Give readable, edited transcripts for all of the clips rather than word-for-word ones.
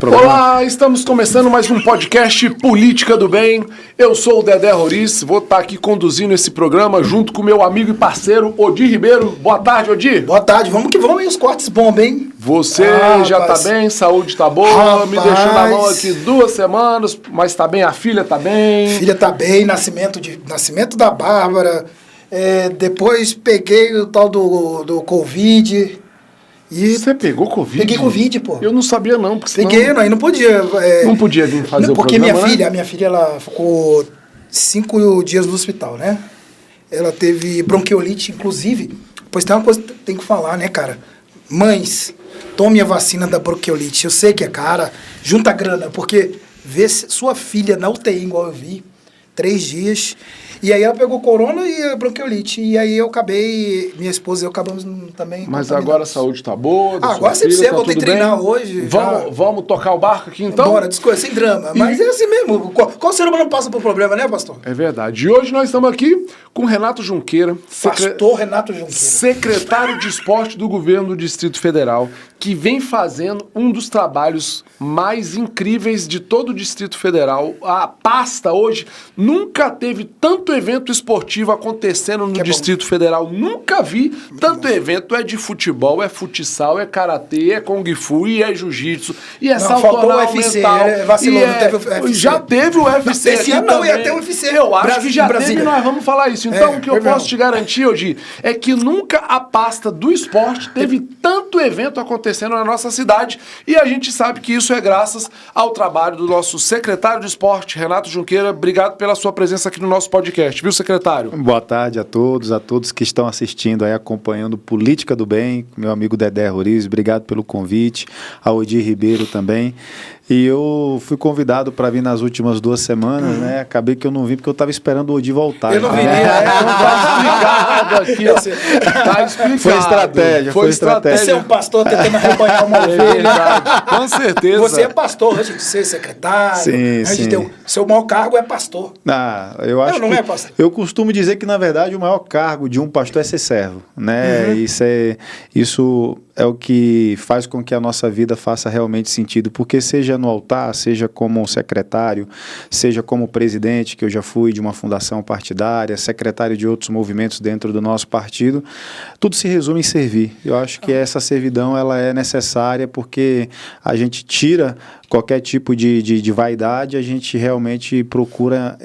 programa. Olá, estamos começando mais um podcast Política do Bem. Eu sou o Dedé Roriz, vou estar aqui conduzindo esse programa junto com meu amigo e parceiro Odir Ribeiro. Boa tarde, Odir. Boa tarde, vamos que vamos, e os cortes bombam, hein? Você já rapaz. tá bem, saúde tá boa, Rapaz. me deixou na mão aqui 2 semanas, mas tá bem, a filha tá bem. Filha tá bem, nascimento da Bárbara, depois peguei o tal do Covid. E Você pegou Covid? Peguei Covid, pô. Eu não sabia não, porque senão... Peguei, aí não podia. Não podia vir fazer o porque programa, a minha filha, ela ficou 5 dias no hospital, né? Ela teve bronquiolite, inclusive. Pois tem uma coisa que tem que falar, né, cara? Mães, tome a vacina da bronquiolite. Eu sei que é cara, junta grana, porque ver sua filha na UTI, igual eu vi, 3 dias... E aí ela pegou corona e a bronquiolite. E aí minha esposa e eu acabamos também... Mas agora a saúde tá boa? Agora você precisa, voltei a treinar hoje. Vamos tocar o barco aqui então? Bora, desculpa, sem drama. Mas é assim mesmo. Qual ser humano passa por problema, né, pastor? É verdade. E hoje nós estamos aqui com Renato Junqueira. Pastor Renato Junqueira. Secretário de Esporte do Governo do Distrito Federal, que vem fazendo um dos trabalhos mais incríveis de todo o Distrito Federal. A pasta hoje nunca teve tanto evento esportivo acontecendo no Distrito Federal. Nunca vi tanto evento. É de futebol, é futsal, é karatê, é kung fu, e é jiu-jitsu, e é salto mental. Vacilou, não teve o UFC. Já teve o UFC. Esse ano não, ia ter o UFC. Eu acho que já teve, nós vamos falar isso. Então, o que eu posso te garantir, Odir, é que nunca a pasta do esporte teve tanto evento acontecendo na nossa cidade, e a gente sabe que isso é graças ao trabalho do nosso secretário de esporte, Renato Junqueira. Obrigado pela sua presença aqui no nosso podcast, viu, secretário? Boa tarde a todos que estão assistindo aí, acompanhando Política do Bem, meu amigo Dedé Roriz, obrigado pelo convite, ao Odir Ribeiro também. E eu fui convidado para vir nas últimas 2 semanas, né? Acabei que eu não vim porque eu estava esperando o Odir voltar. Eu não vim, tá explicado aqui, ó. Tá explicado. Foi estratégia. Você é um pastor tentando acompanhar uma ovelha. Com certeza. Você é pastor, antes de ser secretário. Sim. Seu maior cargo é pastor. Eu acho não é pastor. Eu costumo dizer que, na verdade, o maior cargo de um pastor é ser servo, né? Isso é o que faz com que a nossa vida faça realmente sentido, porque seja no altar, seja como secretário, seja como presidente, que eu já fui de uma fundação partidária, secretário de outros movimentos dentro do nosso partido, tudo se resume em servir. Eu acho que essa servidão ela é necessária porque a gente tira qualquer tipo de vaidade, a gente realmente procura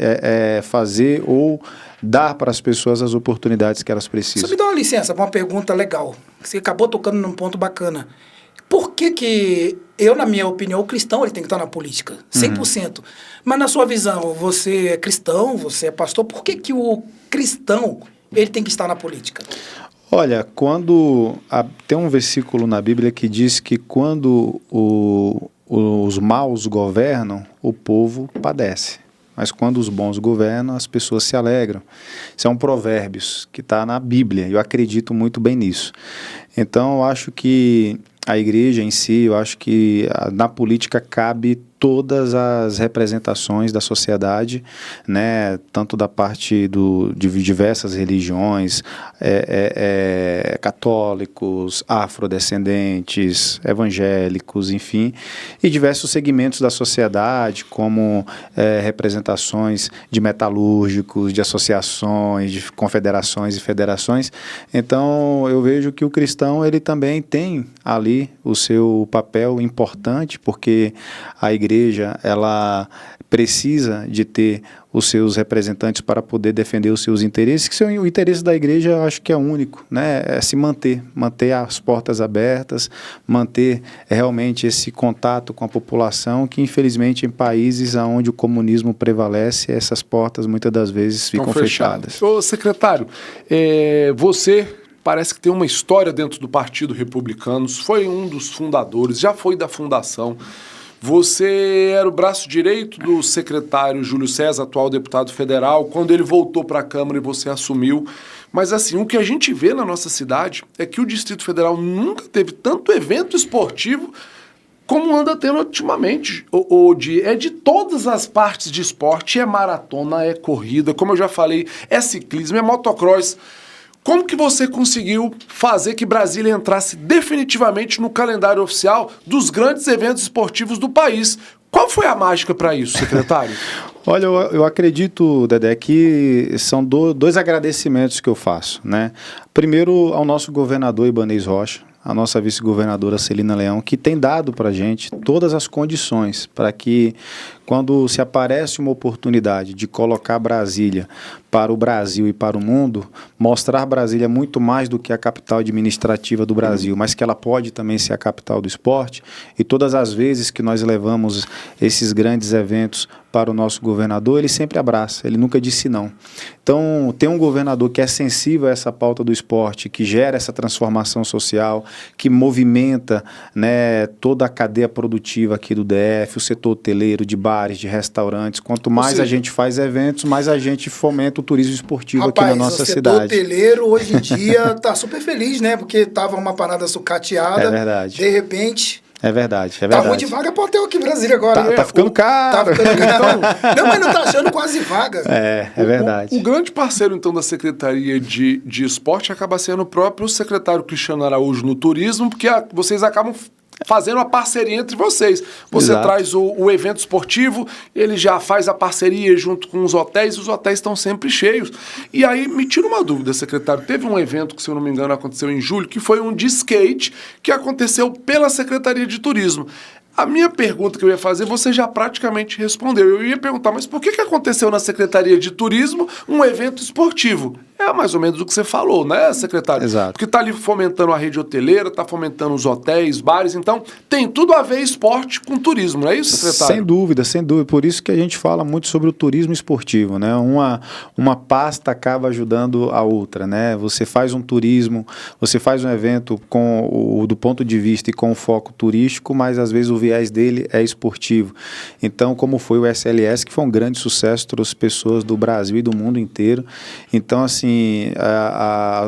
fazer ou dar para as pessoas as oportunidades que elas precisam. Você me dá uma licença para uma pergunta legal. Você acabou tocando num ponto bacana. Por que eu, na minha opinião, o cristão ele tem que estar na política? 100%. Mas na sua visão, você é cristão, você é pastor, por que o cristão ele tem que estar na política? Olha, tem um versículo na Bíblia que diz que quando os maus governam, o povo padece. Mas quando os bons governam, as pessoas se alegram. Isso é um provérbio que está na Bíblia, eu acredito muito bem nisso. Então, eu acho que a igreja em si, eu acho que na política cabe todas as representações da sociedade, né, tanto da parte de diversas religiões, católicos, afrodescendentes, evangélicos, enfim, e diversos segmentos da sociedade, como representações de metalúrgicos, de associações, de confederações e federações. Então, eu vejo que o cristão ele também tem ali o seu papel importante, porque a igreja ela precisa de ter os seus representantes para poder defender os seus interesses, que o interesse da igreja eu acho que é único, né? É se manter as portas abertas, manter realmente esse contato com a população, que infelizmente em países onde o comunismo prevalece, essas portas muitas das vezes ficam fechadas. Ô, secretário, você parece que tem uma história dentro do Partido Republicano, foi um dos fundadores, já foi da fundação. Você era o braço direito do secretário Júlio César, atual deputado federal, quando ele voltou para a Câmara e você assumiu. Mas assim, o que a gente vê na nossa cidade é que o Distrito Federal nunca teve tanto evento esportivo como anda tendo ultimamente. É de todas as partes de esporte, é maratona, é corrida, como eu já falei, é ciclismo, é motocross. Como que você conseguiu fazer que Brasília entrasse definitivamente no calendário oficial dos grandes eventos esportivos do país? Qual foi a mágica para isso, secretário? Olha, eu acredito, Dedé, que são dois agradecimentos que eu faço, né? Primeiro, ao nosso governador Ibanez Rocha, a nossa vice-governadora Celina Leão, que tem dado para a gente todas as condições para que, quando se aparece uma oportunidade de colocar Brasília para o Brasil e para o mundo, mostrar Brasília muito mais do que a capital administrativa do Brasil, mas que ela pode também ser a capital do esporte, e todas as vezes que nós levamos esses grandes eventos para o nosso governador, ele sempre abraça, ele nunca disse não. Então, ter um governador que é sensível a essa pauta do esporte, que gera essa transformação social, que movimenta, né, toda a cadeia produtiva aqui do DF, o setor hoteleiro, de bares, de restaurantes. Quanto mais a gente faz eventos, mais a gente fomenta o turismo esportivo, aqui na nossa cidade. O setor hoteleiro hoje em dia está super feliz, né? Porque estava uma parada sucateada. É verdade. De repente... É verdade, é verdade. Tá ruim de vaga para hotel aqui em Brasília agora. Tá ficando caro. Tá ficando caro. Não, mas não tá achando quase vaga. É verdade. O grande parceiro, então, da Secretaria de Esporte acaba sendo o próprio secretário Cristiano Araújo no turismo, porque vocês acabam fazendo a parceria entre vocês. Você Exato. traz o evento esportivo, ele já faz a parceria junto com os hotéis estão sempre cheios. E aí, me tira uma dúvida, secretário. Teve um evento que, se eu não me engano, aconteceu em julho, que foi um de skate, que aconteceu pela Secretaria de Turismo. A minha pergunta que eu ia fazer, você já praticamente respondeu. Eu ia perguntar, mas por que aconteceu na Secretaria de Turismo um evento esportivo? É mais ou menos o que você falou, né, secretário? Exato. Porque está ali fomentando a rede hoteleira, está fomentando os hotéis, bares, então tem tudo a ver esporte com turismo, não é isso, secretário? Sem dúvida, sem dúvida. Por isso que a gente fala muito sobre o turismo esportivo, né? Uma pasta acaba ajudando a outra, né? Você faz um turismo, você faz um evento do ponto de vista e com foco turístico, mas às vezes o viés dele é esportivo. Então, como foi o SLS, que foi um grande sucesso, trouxe pessoas do Brasil e do mundo inteiro. Então, assim,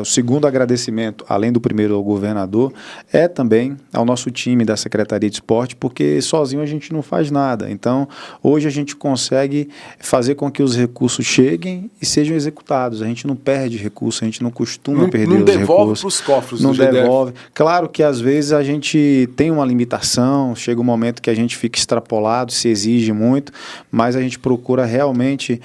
o segundo agradecimento, além do primeiro ao governador, é também ao nosso time da Secretaria de Esporte, porque sozinho a gente não faz nada. Então, hoje a gente consegue fazer com que os recursos cheguem e sejam executados. A gente não perde recursos, a gente não costuma perder os recursos. Não devolve para os cofres do GDF. Não devolve. GDF. Claro que às vezes a gente tem uma limitação, chega um momento que a gente fica extrapolado, se exige muito, mas a gente procura realmente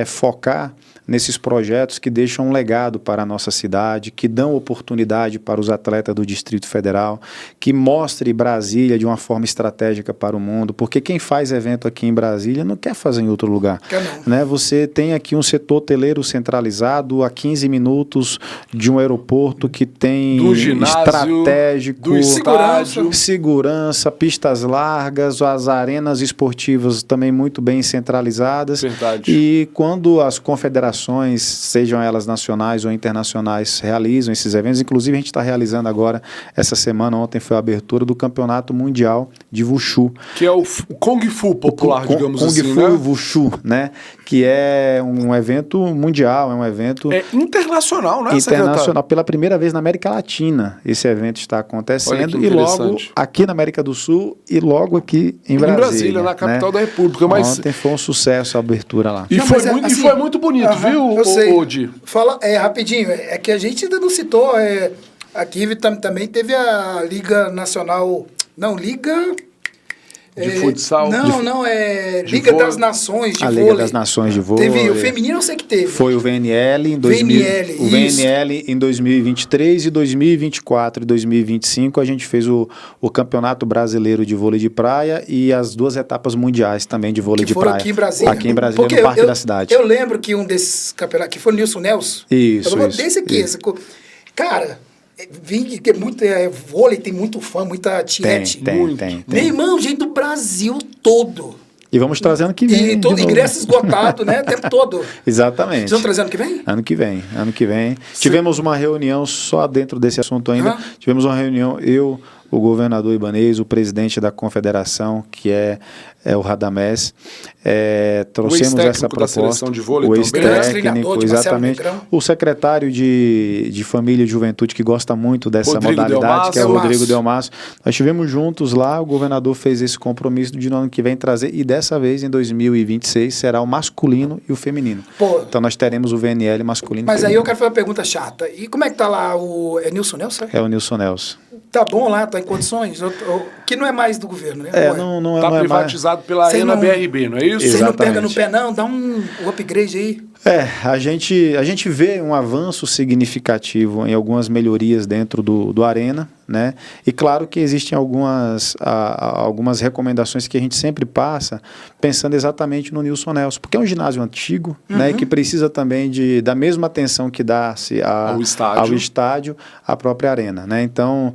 focar nesses projetos que deixam um legado para a nossa cidade, que dão oportunidade para os atletas do Distrito Federal, que mostre Brasília de uma forma estratégica para o mundo, porque quem faz evento aqui em Brasília não quer fazer em outro lugar. Né? Você tem aqui um setor hoteleiro centralizado a 15 minutos de um aeroporto que tem do ginásio, estratégico, do estádio, segurança, pistas largas, as arenas esportivas também muito bem centralizadas. Verdade. E quando as confederações, sejam elas nacionais ou internacionais, realizam esses eventos. Inclusive, a gente está realizando agora, essa semana, ontem foi a abertura do Campeonato Mundial de Wushu. Que é o Kung Fu popular, digamos assim, Kung Fu Wushu, né? Que é um evento mundial, é um evento... É internacional, né, internacional, secretário? Pela primeira vez na América Latina, esse evento está acontecendo, e logo aqui na América do Sul e logo aqui em Brasília. Em Brasília, na capital da República. Mas... Ontem foi um sucesso a abertura lá. E foi muito bonito, viu, Odi? Fala, rapidinho, é que a gente ainda não citou, aqui também teve a Liga Nacional, não, Liga... De futsal? Não, Liga das Nações de vôlei. Liga das Nações de vôlei. Teve o feminino, eu sei que teve. Foi o VNL em o VNL em 2023 e 2024 e 2025 a gente fez o Campeonato Brasileiro de Vôlei de Praia e as 2 etapas mundiais também de vôlei de praia. Aqui em Brasília. Aqui em Brasília, no Parque da Cidade. Eu lembro que um desses campeonatos, que foi o Nilson Nelson. Isso. Desse aqui. Cara... que muito vôlei, tem muito fã, muita tiete. Tem. Meu irmão, gente do Brasil todo. E vamos trazer ano que vem. E todo ingresso esgotado, né? O tempo todo. Exatamente. Vocês vão trazer ano que vem? Ano que vem. Tivemos uma reunião só dentro desse assunto ainda. Tivemos uma reunião, o governador Ibanez, o presidente da confederação, que é o Radamés. Trouxemos essa proposta. Da seleção de vôlei o também. ex-técnico, exatamente. O secretário de Família e Juventude, que gosta muito dessa modalidade, que é o Rodrigo Delmasso. Nós estivemos juntos lá, o governador fez esse compromisso de no ano que vem trazer, e dessa vez, em 2026, será o masculino e o feminino. Então nós teremos o VNL masculino. Mas aí eu quero fazer uma pergunta chata. E como é que tá lá é Nilson Nelson? É o Nilson Nelson. Tá bom lá, tá em condições? Que não é mais do governo, né? Não tá privatizado pela Arena BRB, não é isso? Você não pega no pé não, dá um upgrade aí. A gente vê um avanço significativo em algumas melhorias dentro do Arena, né? E claro que existem algumas recomendações que a gente sempre passa pensando exatamente no Nilson Nelson, porque é um ginásio antigo, né? Que precisa também da mesma atenção que dá-se ao estádio, à própria Arena, né? Então,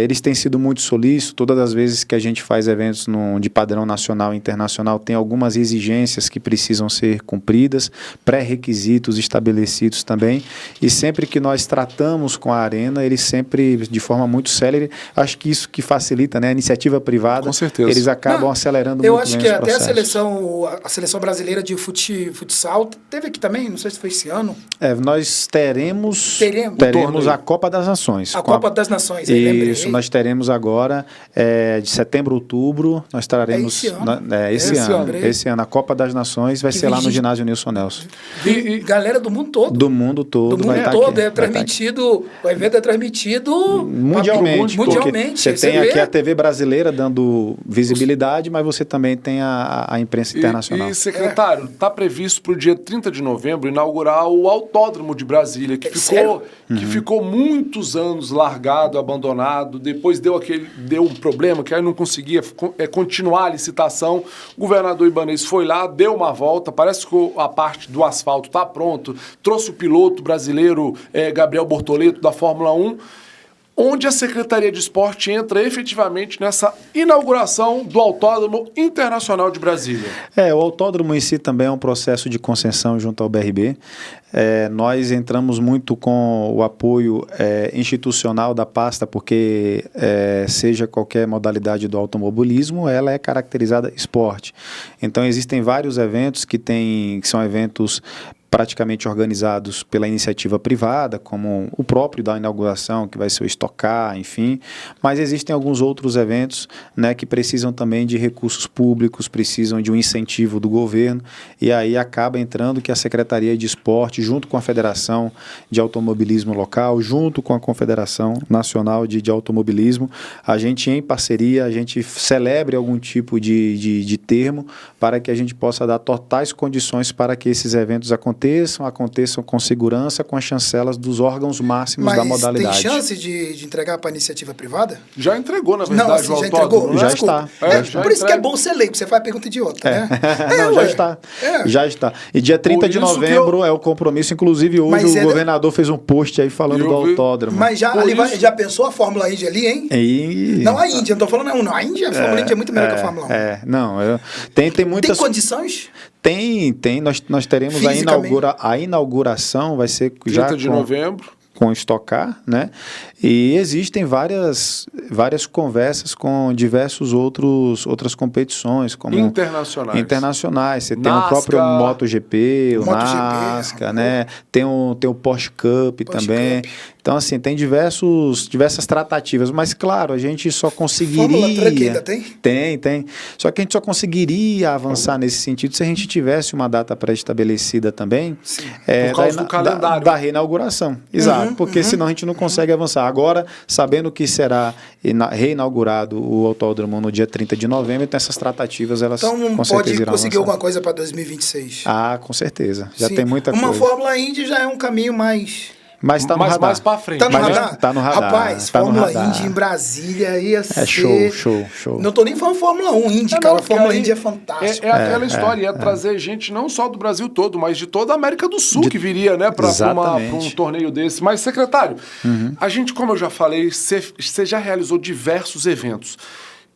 eles têm sido muito solícitos. Todas as vezes que a gente faz eventos de padrão nacional e internacional, tem algumas exigências que precisam ser cumpridas, pré-requisitos estabelecidos também, e sempre que nós tratamos com a Arena, eles sempre, de forma muito célere, acho que isso que facilita, né, a iniciativa privada, com certeza. Eles acabam acelerando muito. Eu acho que até a seleção brasileira de futsal teve aqui também, não sei se foi esse ano. Nós teremos a Copa das Nações. A Copa das Nações, isso, nós teremos agora, de setembro a outubro, nós traremos esse ano, a Copa das Nações vai ser lá no ginásio Nilson Nelson. E galera do mundo todo. Do mundo todo. Do mundo todo. É transmitido, o evento é transmitido mundialmente. Você tem aqui a TV brasileira dando visibilidade, mas você também tem a imprensa internacional. E secretário, está previsto para o dia 30 de novembro inaugurar o Autódromo de Brasília, que ficou muitos anos largado, abandonado, depois deu um problema, que aí não conseguia continuar a licitação. O governador Ibanez foi lá, deu uma volta, parece que a parte do asfalto está pronto, trouxe o piloto brasileiro Gabriel Bortoleto da Fórmula 1, onde a Secretaria de Esporte entra efetivamente nessa inauguração do Autódromo Internacional de Brasília. O autódromo em si também é um processo de concessão junto ao BRB. Nós entramos muito com o apoio institucional da pasta, porque seja qualquer modalidade do automobilismo, ela é caracterizada esporte. Então existem vários eventos que são eventos praticamente organizados pela iniciativa privada, como o próprio da inauguração, que vai ser o Stock Car, enfim, mas existem alguns outros eventos, né, que precisam também de recursos públicos, precisam de um incentivo do governo, e aí acaba entrando que a Secretaria de Esporte, junto com a Federação de Automobilismo Local, junto com a Confederação Nacional de Automobilismo, a gente em parceria, a gente celebre algum tipo de termo para que a gente possa dar totais condições para que esses eventos aconteçam com segurança, com as chancelas dos órgãos máximos da modalidade. Mas tem chance de entregar para a iniciativa privada? Já entregou, na verdade, não, assim, o autódromo. Já está. Por isso que é bom ser leigo, você faz pergunta idiota, né? Já está. E dia 30 de novembro é o compromisso, inclusive hoje o governador fez um post aí falando do autódromo. Mas já pensou a Fórmula Indy ali, hein? Não a Índia, não estou falando não. A Índia, a Fórmula Indy é muito melhor que a Fórmula 1. Tem muitas... Tem condições? Tem. Nós teremos a inauguração, vai ser 30 de novembro. Com Stock Car, né? E existem várias conversas com diversos outras competições, como internacionais. Você tem o próprio MotoGP, o NASCAR, né? Tem o Porsche Cup também. Então, assim, tem diversas tratativas, mas, claro, a gente só conseguiria... Fórmula Truck ainda tem? Tem. Só que a gente só conseguiria avançar nesse sentido se a gente tivesse uma data pré-estabelecida também. Por causa do calendário. Da reinauguração. Exato, porque senão a gente não consegue avançar. Agora, sabendo que será reinaugurado o autódromo no dia 30 de novembro, então essas tratativas, elas com certeza irão conseguir avançar. alguma coisa para 2026? Com certeza. Já tem muita coisa. Uma Fórmula Indy já é um caminho mais... Mas está no radar. Mais para frente. Tá no radar. Rapaz, Fórmula Indy em Brasília ia ser... show. Não tô nem falando Fórmula 1 Indy, cara. A Fórmula Indy é fantástica. É aquela história, ia trazer gente não só do Brasil todo, mas de toda a América do Sul que viria, né, para um torneio desse. Mas, secretário, a gente, como eu já falei, você já realizou diversos eventos.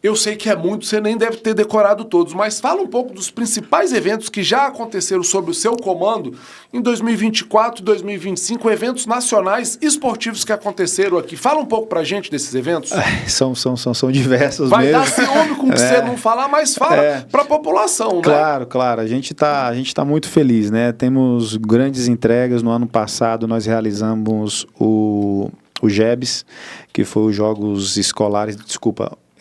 Eu sei que é muito, você nem deve ter decorado todos, mas fala um pouco dos principais eventos que já aconteceram sob o seu comando em 2024 e 2025, eventos nacionais esportivos que aconteceram aqui. Fala um pouco pra gente desses eventos. São diversos Vai mesmo. dar ciúme com o que você não falar, mas fala pra população, né? Claro. A gente tá muito feliz, né? Temos grandes entregas. No ano passado nós realizamos o GEBS, que foi os Jogos Escolares,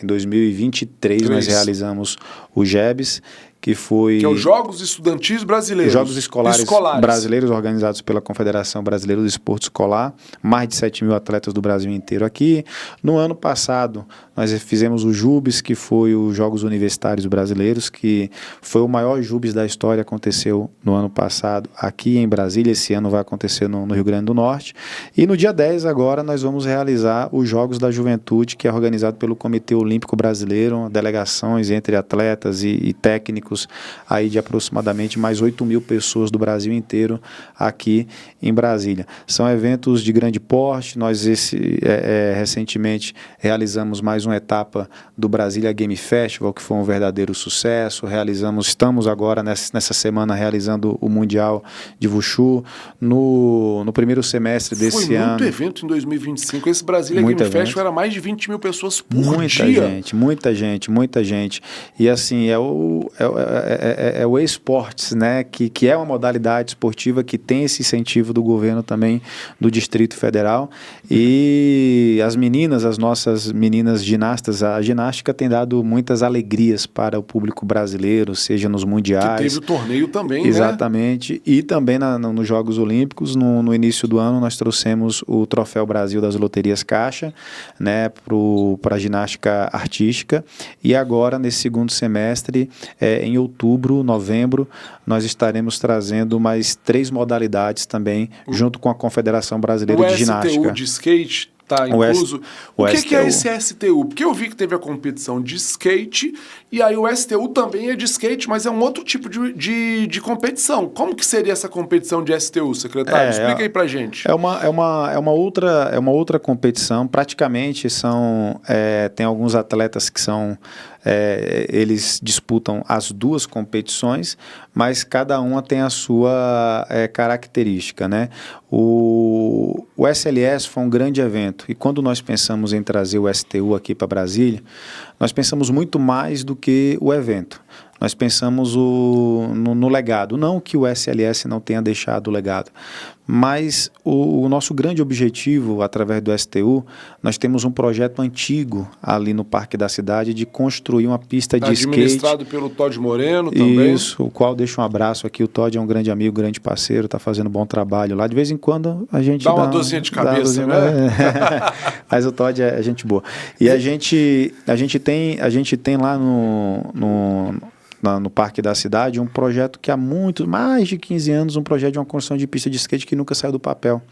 em 2023 nós realizamos o GEBS, que foi... Que é os Jogos Estudantis Brasileiros. Jogos Escolares Brasileiros, organizados pela Confederação Brasileira do Desporto Escolar. Mais de 7 mil atletas do Brasil inteiro aqui. No ano passado, nós fizemos o JUBES, que foi os Jogos Universitários Brasileiros, que foi o maior JUBES da história, aconteceu no ano passado aqui em Brasília. Esse ano vai acontecer no Rio Grande do Norte. E no dia 10 agora nós vamos realizar os Jogos da Juventude, que é organizado pelo Comitê Olímpico Brasileiro, delegações entre atletas e técnicos aí de aproximadamente mais 8 mil pessoas do Brasil inteiro aqui em Brasília. São eventos de grande porte. Nós recentemente realizamos mais uma etapa do Brasília Game Festival, que foi um verdadeiro sucesso. Estamos agora nessa semana realizando o Mundial de Wushu. No primeiro semestre desse ano... Foi muito evento em 2025. Esse Brasília Game Festival era mais de 20 mil pessoas por dia. Muita gente. E assim, é o esportes, né, que é uma modalidade esportiva que tem esse incentivo do governo também do Distrito Federal. E as nossas meninas ginastas, a ginástica tem dado muitas alegrias para o público brasileiro, seja nos mundiais. Que teve o torneio também, exatamente, né? E também nos Jogos Olímpicos, no início do ano, nós trouxemos o Troféu Brasil das Loterias Caixa, né, para a ginástica artística. E agora, nesse segundo semestre, em outubro, novembro, nós estaremos trazendo mais 3 modalidades também, junto com a Confederação Brasileira de Ginástica. O STU de skate está incluso. O que é esse STU? Porque eu vi que teve a competição de skate, e aí o STU também é de skate, mas é um outro tipo de competição. Como que seria essa competição de STU, secretário? Explica aí pra gente. É uma outra competição. Praticamente tem alguns atletas que são... eles disputam as duas competições, mas cada uma tem a sua característica, né? O SLS foi um grande evento, e quando nós pensamos em trazer o STU aqui para Brasília, nós pensamos muito mais do que o evento. Nós pensamos no legado. Não que o SLS não tenha deixado o legado, mas o nosso grande objetivo, através do STU, nós temos um projeto antigo ali no Parque da Cidade de construir uma pista de skate. Administrado pelo Todd Moreno também. Isso, o qual deixa um abraço aqui. O Todd é um grande amigo, grande parceiro, está fazendo um bom trabalho lá. De vez em quando a gente dá uma dorzinha de cabeça, né? Mas o Todd é gente boa. E a gente tem lá no Parque da Cidade um projeto que há mais de 15 anos, um projeto de uma construção de pista de skate que nunca saiu do papel.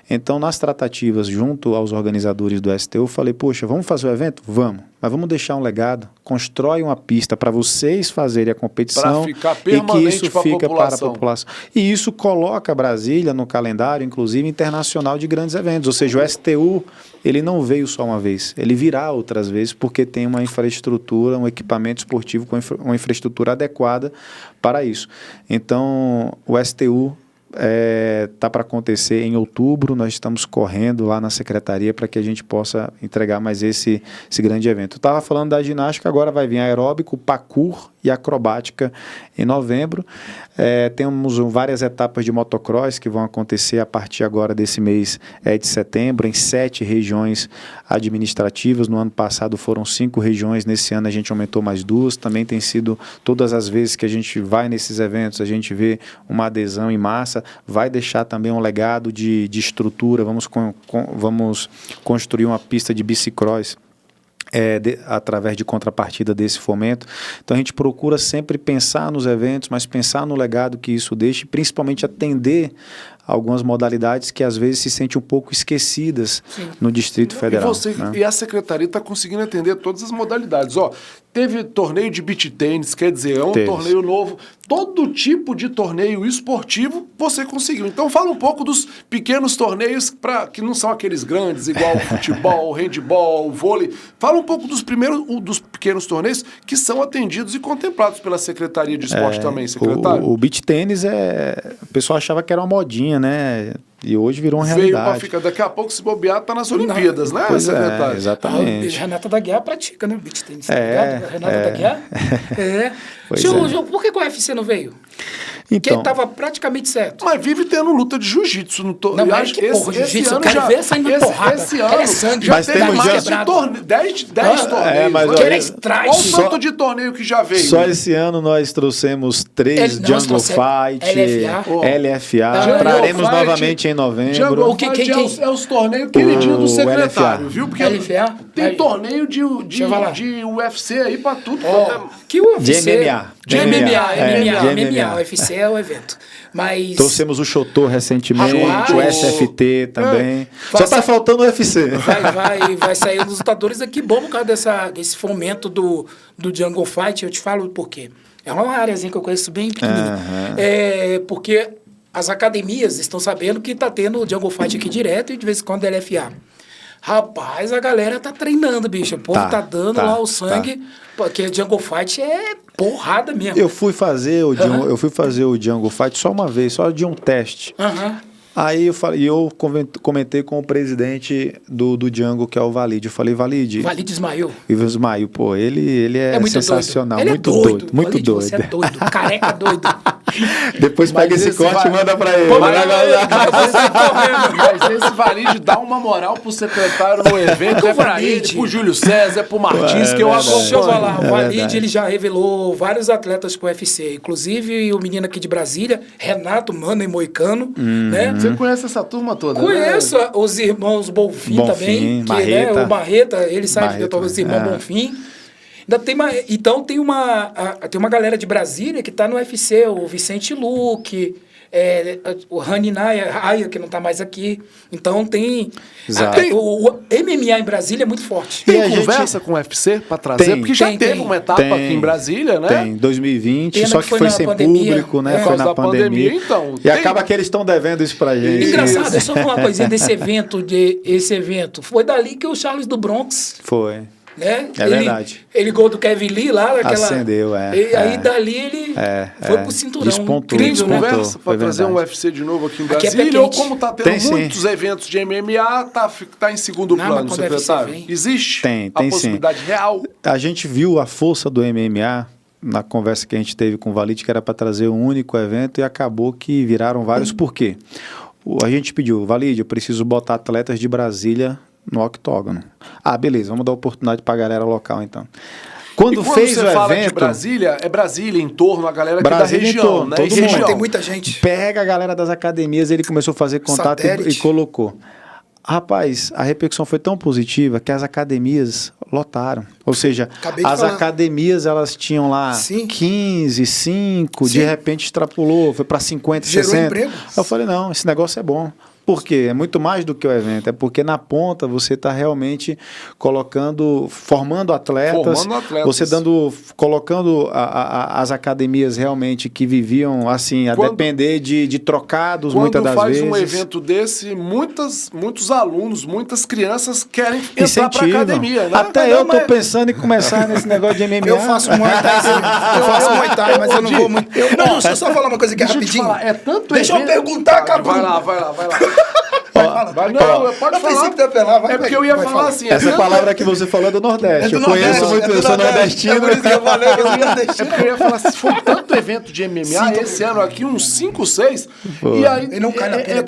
Então, nas tratativas junto aos organizadores do STU, eu falei, poxa, vamos fazer o evento? Vamos. Mas vamos deixar um legado, constrói uma pista para vocês fazerem a competição e que isso fica para a população. E isso coloca Brasília no calendário, inclusive, internacional de grandes eventos. Ou seja, o STU, ele não veio só uma vez, ele virá outras vezes porque tem uma infraestrutura, um equipamento esportivo com uma infraestrutura adequada para isso. Então, o STU está para acontecer em outubro. Nós estamos correndo lá na secretaria para que a gente possa entregar mais esse grande evento. Eu estava falando da ginástica, agora vai vir aeróbico, parkour e acrobática em novembro. Temos várias etapas de motocross que vão acontecer a partir agora desse mês de setembro, em 7 regiões administrativas. No ano passado foram 5 regiões, nesse ano a gente aumentou mais 2. Também tem sido, todas as vezes que a gente vai nesses eventos, a gente vê uma adesão em massa, vai deixar também um legado de estrutura. Vamos construir uma pista de bicicross através de contrapartida desse fomento. Então a gente procura sempre pensar nos eventos, mas pensar no legado que isso deixa, e principalmente atender algumas modalidades que às vezes se sentem um pouco esquecidas no Distrito Federal. E a Secretaria está conseguindo atender todas as modalidades. Ó, teve torneio de beach tênis, quer dizer, é um torneio novo. Todo tipo de torneio esportivo você conseguiu. Então fala um pouco dos pequenos torneios que não são aqueles grandes, igual o futebol, o handebol, o vôlei. Fala um pouco dos pequenos torneios que são atendidos e contemplados pela Secretaria de Esporte também, secretário. O beach tênis, o pessoal achava que era uma modinha, né? E hoje virou uma realidade. Veio pra ficar, daqui a pouco, se bobear, tá nas Olimpíadas, né, pois secretário? Exatamente. A Renata da Guiar pratica, né? O beach tênis, tá ligado? A Renata da Guiar? Por que o UFC não veio? Porque Então, tava praticamente certo. Mas vive tendo luta de jiu-jitsu. Não, mas que porra, jiu-jitsu, eu quero ver saindo porrada. Esse ano é sangue. já mas teve temos mais já... de 10 torneios. mas olha, que era strike. olha o tanto de torneio que já veio. Só esse ano nós trouxemos 3 Jungle Fight, LFA. Traremos novamente em novembro. Jungle Fight é os torneios queridinhos do secretário, viu? Porque LFA? tem torneio de UFC aí pra tudo. Que UFC? De MMA. De MMA. MMA. O UFC é o evento. Mas... Trouxemos o Chotô recentemente, o SFT também. Só tá faltando o UFC. Vai sair os lutadores aqui bom por causa desse fomento do Jungle Fight. Eu te falo por quê. É uma áreazinha que eu conheço bem pequenininha. Porque as academias estão sabendo que tá tendo o Jungle Fight aqui direto e de vez em quando LFA. Rapaz, a galera tá treinando, bicho. O povo tá dando lá o sangue, porque Jungle Fight é porrada mesmo. Eu fui fazer o Jungle Fight só uma vez, só de um teste. Aí eu comentei com o presidente do Django, que é o Valide. Eu falei, Valide desmaiou. Desmaiou, pô. Ele é muito sensacional. Doido. Muito doido. Muito Valide, doido. Você é doido. Careca doido. Depois pega esse corte e manda pra ele. Mas esse Valide dá uma moral pro secretário no evento. É pra ele, pro Júlio César, é pro Martins, que eu acompanho. Deixa eu falar. O Valide, ele já revelou vários atletas pro UFC. Inclusive o menino aqui de Brasília, Renato Mano e Moicano, né? Você conhece essa turma toda, Conheço, né? os irmãos Bonfim também. Que, Marreta. Né, o Marreta, ele sabe que eu os irmãos Bonfim. Ainda tem uma galera de Brasília que está no UFC, o Vicente Luque, o Rani Raya, que não está mais aqui. Então tem... O MMA em Brasília é muito forte. Tem conversa com o UFC para trazer? Porque já teve uma etapa aqui em Brasília, né? Tem, 2020, só que foi sem público, né? Foi na pandemia. Então, e acaba que eles estão devendo isso pra gente. Engraçado, é só falar uma coisinha desse evento. Foi dali que o Charles do Bronx... Foi. Né? Verdade. Ele gol do Kevin Lee lá naquela... Acendeu, Aí dali ele foi pro cinturão. Despontou. Tem conversa para trazer um UFC de novo aqui em Brasília? Ou como tá tendo muitos eventos de MMA, tá em segundo plano, secretário? Existe a possibilidade real? A gente viu a força do MMA na conversa que a gente teve com o Valide, que era para trazer um único evento, e acabou que viraram vários. Por quê? A gente pediu, Valide, eu preciso botar atletas de Brasília no octógono. Beleza, vamos dar oportunidade para a galera local, então. Quando fez você o fala evento, de Brasília, é Brasília, em torno, a galera aqui Brasília, da região, em torno, né? todo mundo. Tem muita gente. Pega a galera das academias, ele começou a fazer contato e colocou. Rapaz, a repercussão foi tão positiva que as academias lotaram. Ou seja, as academias, elas tinham lá 15, 5, de repente extrapolou, foi para 50, Gerou 60. emprego. Eu falei, não, esse negócio é bom. Por quê? É muito mais do que o evento. É porque na ponta você está realmente formando atletas. Você colocando as academias realmente que viviam assim, a depender de trocados muitas das vezes. Quando faz um evento desse, muitos alunos, muitas crianças querem entrar para a academia, né? Até eu estou pensando em começar nesse negócio de MMA. Eu faço Muay Thai, mas eu não vou muito. Não, deixa eu só falar uma coisa aqui rapidinho. Deixa eu perguntar, Cabo. Vai lá. Pode falar. É porque eu ia falar assim. Essa palavra que você falou é do Nordeste. Eu conheço muito, eu sou nordestino. É porque eu ia falar assim, foi tanto evento de MMA esse ano aqui, uns 5, 6. E aí não cai na pilha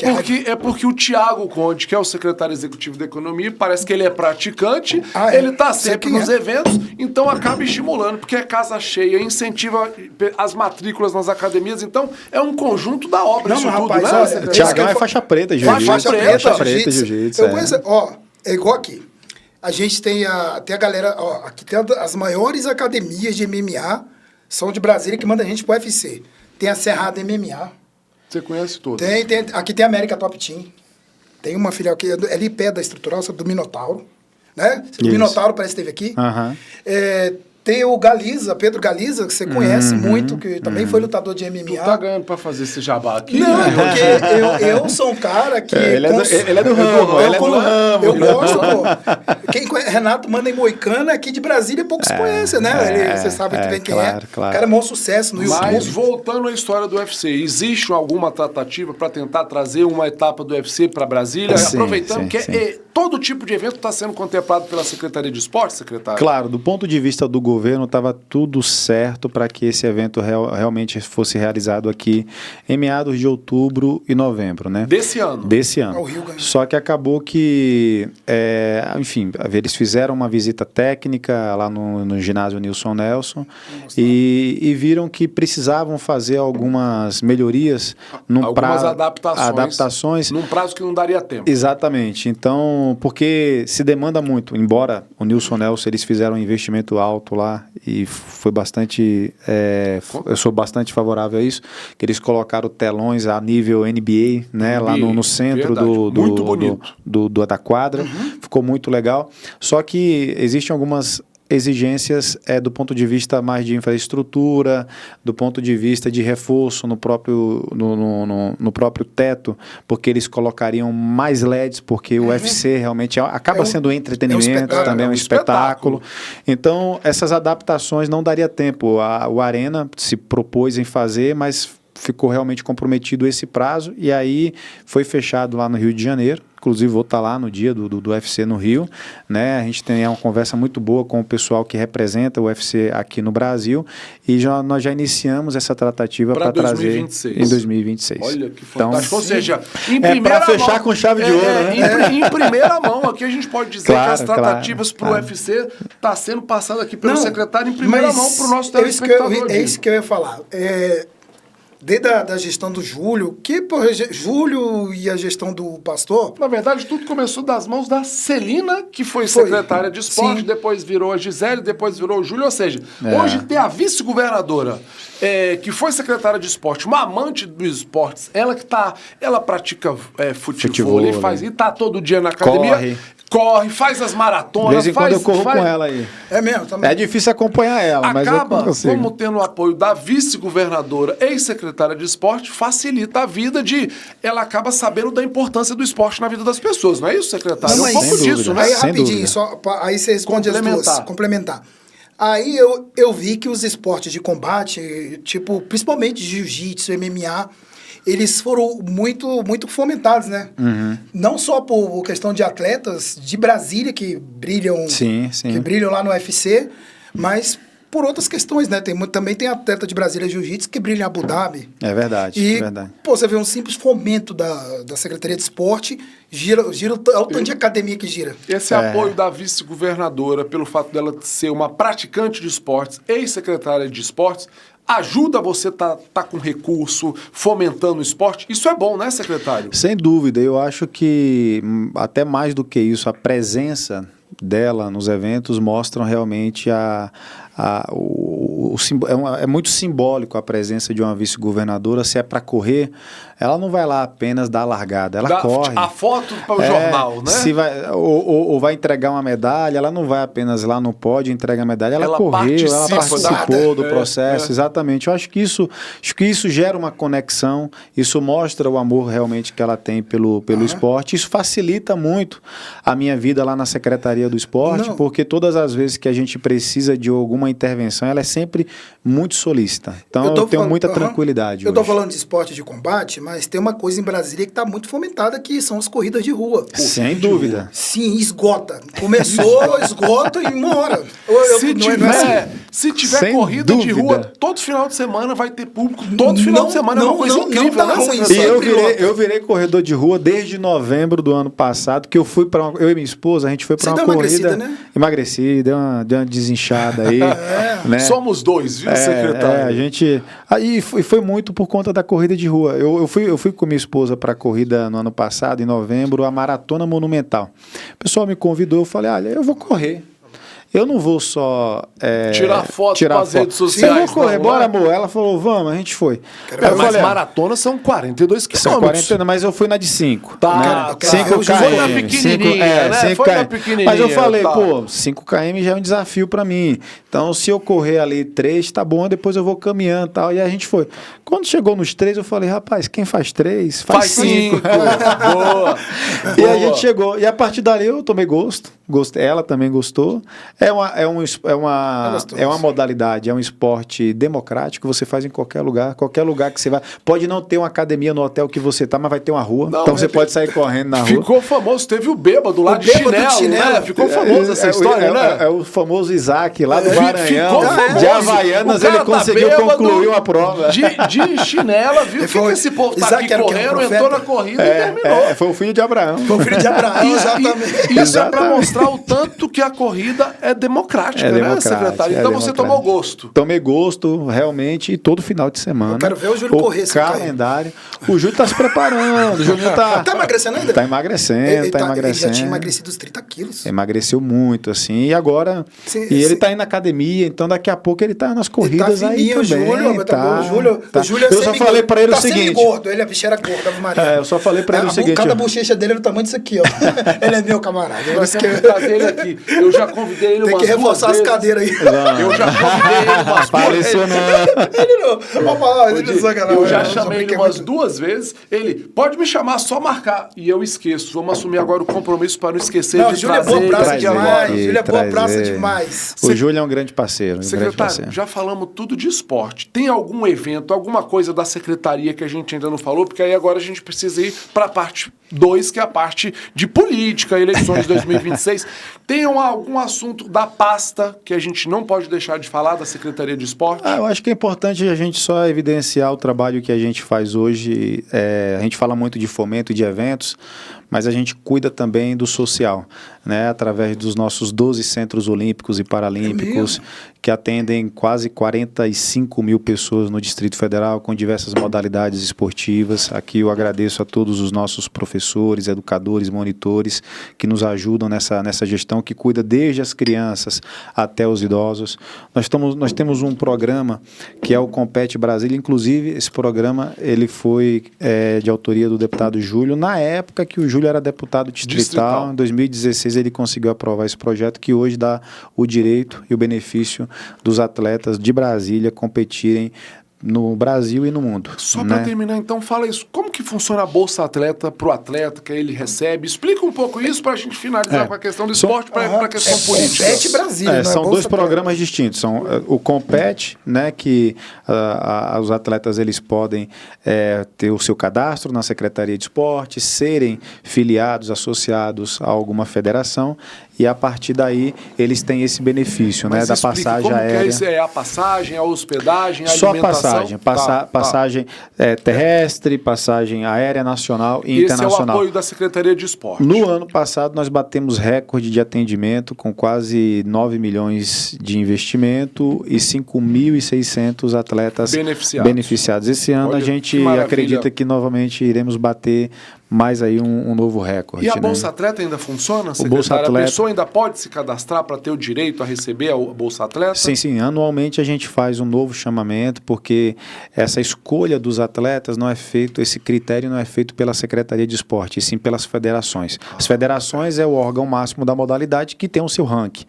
é porque o Thiago Conde, que é o secretário executivo da Economia, parece que ele é praticante, ele tá sempre nos eventos, então acaba estimulando, porque é casa cheia, incentiva as matrículas nas academias, então é um conjunto da obra isso tudo, né? Tiagão é faixa preta, Faixa preta, jiu-jitsu. Eu conheço, é igual aqui. A gente tem a galera, aqui tem as maiores academias de MMA, são de Brasília, que manda a gente pro UFC. Tem a Cerrado MMA, Você conhece todas? Aqui tem a América Top Team. Tem uma filial aqui, ali perto da estrutural, do Minotauro. Né? O Minotauro parece que esteve aqui. Tem o Galiza, Pedro Galiza, que você conhece muito, que também foi lutador de MMA. Tu tá ganhando pra fazer esse jabá aqui? Não, é porque eu sou um cara que... Ele é do ramo, eu gosto, pô. Quem conhece, Renato Manda em Moicano, aqui de Brasília, poucos conhecem, né? Você sabe muito bem quem claro, é. Claro. O cara é maior sucesso no YouTube. Mas voltando à história do UFC, existe alguma tratativa para tentar trazer uma etapa do UFC para Brasília? Sim, aproveitando sim, que sim. todo tipo de evento está sendo contemplado pela Secretaria de Esporte, secretário? Claro, do ponto de vista do governo, estava tudo certo para que esse evento realmente fosse realizado aqui em meados de outubro e novembro, né? Desse ano? Desse ano. Só que acabou que, enfim, eles fizeram uma visita técnica lá no ginásio Nilson Nelson e viram que precisavam fazer algumas melhorias algumas adaptações num prazo que não daria tempo. Exatamente. Então, porque se demanda muito, embora o Nilson Nelson eles fizeram um investimento alto lá e foi bastante, eu sou bastante favorável a isso, que eles colocaram telões a nível NBA, né, lá no centro da quadra, ficou muito legal, só que existem algumas exigências do ponto de vista mais de infraestrutura, do ponto de vista de reforço no próprio teto, porque eles colocariam mais LEDs, porque o UFC realmente acaba sendo entretenimento, também é um espetáculo. Então, essas adaptações não daria tempo. O Arena se propôs em fazer, mas ficou realmente comprometido esse prazo, e aí foi fechado lá no Rio de Janeiro. Inclusive vou estar lá no dia do UFC no Rio, né? A gente tem uma conversa muito boa com o pessoal que representa o UFC aqui no Brasil, e nós já iniciamos essa tratativa para trazer em 2026. Olha que fantástico. Então, ou seja, para fechar com chave de ouro, né? Em primeira mão, aqui a gente pode dizer que as tratativas para o UFC tá sendo passado aqui pelo secretário em primeira mão para o nosso telespectador. É isso que eu ia falar. Desde a gestão do Júlio, Júlio e a gestão do Pastor... Na verdade, tudo começou das mãos da Celina, que foi secretária de esporte, depois virou a Gisele, depois virou o Júlio. Ou seja, hoje tem a vice-governadora, que foi secretária de esporte, uma amante dos esportes, ela pratica futebol, e tá todo dia na academia. Corre, faz as maratonas. De vez em quando eu corro com ela aí. É mesmo, também. É difícil acompanhar ela, mas eu consigo. Como tendo o apoio da vice-governadora, ex-secretária de esporte, facilita a vida ela acaba sabendo da importância do esporte na vida das pessoas, não é isso, secretário? Não, é um pouco disso, né? Aí, rapidinho, aí você responde as duas. Complementar. Aí eu vi que os esportes de combate, tipo, principalmente jiu-jitsu, MMA, eles foram muito fomentados, né? Não só por questão de atletas de Brasília que brilham, que brilham lá no UFC, mas por outras questões, né? Também tem atleta de Brasília Jiu-Jitsu que brilha em Abu Dhabi. É verdade, é verdade. Pô, você vê um simples fomento da Secretaria de Esporte, gira o tanto de academia que gira. Esse apoio da vice-governadora, pelo fato dela ser uma praticante de esportes, ex-secretária de esportes, ajuda você tá com recurso, fomentando o esporte. Isso é bom, né, secretário? Sem dúvida. Eu acho que, até mais do que isso, a presença dela nos eventos mostram realmente é muito simbólico a presença de uma vice-governadora. Se é para correr, ela não vai lá apenas dar a largada, ela corre. A foto para o jornal, né? Se vai, ou vai entregar uma medalha, ela não vai apenas lá no pódio entregar a medalha, ela correu, ela participou do processo, exatamente. Eu acho que isso gera uma conexão, isso mostra o amor realmente que ela tem pelo esporte, isso facilita muito a minha vida lá na Secretaria do Esporte, porque todas as vezes que a gente precisa de alguma intervenção, ela é sempre muito solícita. Então eu tenho muita tranquilidade. Eu estou falando de esporte de combate, mas tem uma coisa em Brasília que está muito fomentada, que são as corridas de rua. Sem dúvida. Sim, esgota. Começou, esgota e uma hora. Se tiver corrida de rua, todo final de semana vai ter público. Todo final de semana é uma coisa incrível. E eu virei corredor de rua desde novembro do ano passado, que eu e minha esposa, a gente foi para uma corrida. Né? Emagreci, deu uma desinchada aí. Né? Somos dois, viu, secretário? A gente... Aí foi muito por conta da corrida de rua. Eu fui com minha esposa para a corrida no ano passado, em novembro, a Maratona Monumental. O pessoal me convidou, eu falei, olha, eu vou correr. eu não vou só... tirar foto para as redes Você sociais. vai correr, não, bora, né? amor. Ela falou, vamos, a gente foi. Mas falei, maratona são 42 são quilômetros. 40, mas eu fui na de 5. Tá, né? 5 eu km. fui na pequenininha, né? 5 Foi na km. pequenininha, Mas eu falei, tá. pô, 5 km já é um desafio pra mim. Então, se eu correr ali 3, tá bom, depois eu vou caminhando e tal. E a gente foi. Quando chegou nos 3, eu falei, rapaz, quem faz 3, faz 5. Boa. E a gente chegou. E a partir dali eu tomei gosto. Ela também gostou. É uma modalidade, é um esporte democrático, você faz em qualquer lugar que você vai. Pode não ter uma academia no hotel que você tá, mas vai ter uma rua. Não, então você pode sair correndo na rua. Ficou famoso, teve o bêbado lá O de bêbado chinelo, né? Ficou famoso essa história, né? É o famoso Isaac lá do Ficou Maranhão. famoso. De Havaianas, O cara ele conseguiu bêbado, concluir uma prova. De chinela, viu? O que esse povo tá Isaac aqui era o quê? Um correndo, profeta? entrou na corrida e terminou. Foi o filho de Abraão. Foi o filho de Abraão, exatamente. Isso é para mostrar o tanto que a corrida é democrática, né, secretário? Então você tomou gosto. Tomei gosto, realmente, e todo final de semana. Eu quero ver o Júlio correr esse calendário. O Júlio tá se preparando. O Júlio tá emagrecendo ainda? Tá emagrecendo, Ele emagrecendo. já tinha emagrecido os 30 quilos. Emagreceu muito, assim, e agora... ele tá indo na academia, então daqui a pouco ele tá nas corridas aí também. O Júlio eu só falei pra ele o seguinte... gordo, ele, a bicha era gorda, Maria. Eu só falei pra ele o seguinte... Cada bochecha dele é do tamanho disso aqui, ó. Ele é meu camarada. Nós temos que trazer ele aqui. Eu já convidei ele umas duas vezes. Tem que reforçar as cadeiras aí. Eu já convidei ele umas duas Apareceu vezes. Ele não. Vamos falar, ele não saca não. Eu já chamei ele umas duas vezes. Ele, pode me chamar, só marcar. E eu esqueço. Vamos assumir agora o compromisso para não esquecer de Júlio é trazer boa praça ele demais. agora. Júlio é boa praça demais. O Júlio é um grande parceiro. Secretário, já falamos tudo de esporte. Tem algum evento, alguma coisa da secretaria que a gente ainda não falou? Porque aí agora a gente precisa ir para a parte 2, que é a parte de política, eleições de 2026. Tem algum assunto da pasta que a gente não pode deixar de falar da Secretaria de Esporte? Eu acho que é importante a gente só evidenciar o trabalho que a gente faz hoje. A gente fala muito de fomento e de eventos, mas a gente cuida também do social, né? Através dos nossos 12 centros olímpicos e paralímpicos, que atendem quase 45 mil pessoas no Distrito Federal, com diversas modalidades esportivas. Aqui eu agradeço a todos os nossos professores, educadores, monitores, que nos ajudam nessa gestão, que cuida desde as crianças até os idosos. Nós temos um programa que é o Compete Brasília. Inclusive, esse programa ele foi de autoria do deputado Júlio, na época que o Júlio era deputado distrital. Em 2016 ele conseguiu aprovar esse projeto que hoje dá o direito e o benefício dos atletas de Brasília competirem no Brasil e no mundo. Só para terminar, então, fala isso. Como que funciona a Bolsa Atleta para o atleta que ele recebe? Explica um pouco isso para a gente finalizar com a questão do esporte para a questão política. Compete Brasília, são dois programas distintos. São o Compete, né, que os atletas eles podem ter o seu cadastro na Secretaria de Esporte, serem filiados, associados a alguma federação, e a partir daí eles têm esse benefício, né, da passagem aérea. Que é a passagem, a hospedagem, a só alimentação? Passagem terrestre, passagem aérea nacional e internacional. Esse é o apoio da Secretaria de Esporte. No ano passado nós batemos recorde de atendimento com quase 9 milhões de investimento e 5.600 atletas beneficiados. Esse ano a gente acredita que novamente iremos bater mais aí um novo recorde. E a Bolsa Atleta ainda funciona, secretário? Bolsa Atleta... A pessoa ainda pode se cadastrar para ter o direito a receber a Bolsa Atleta? Sim. Anualmente a gente faz um novo chamamento, porque essa escolha dos atletas não é feito, esse critério não é feito pela Secretaria de Esporte, e sim pelas federações. As federações é o órgão máximo da modalidade que tem o seu ranking.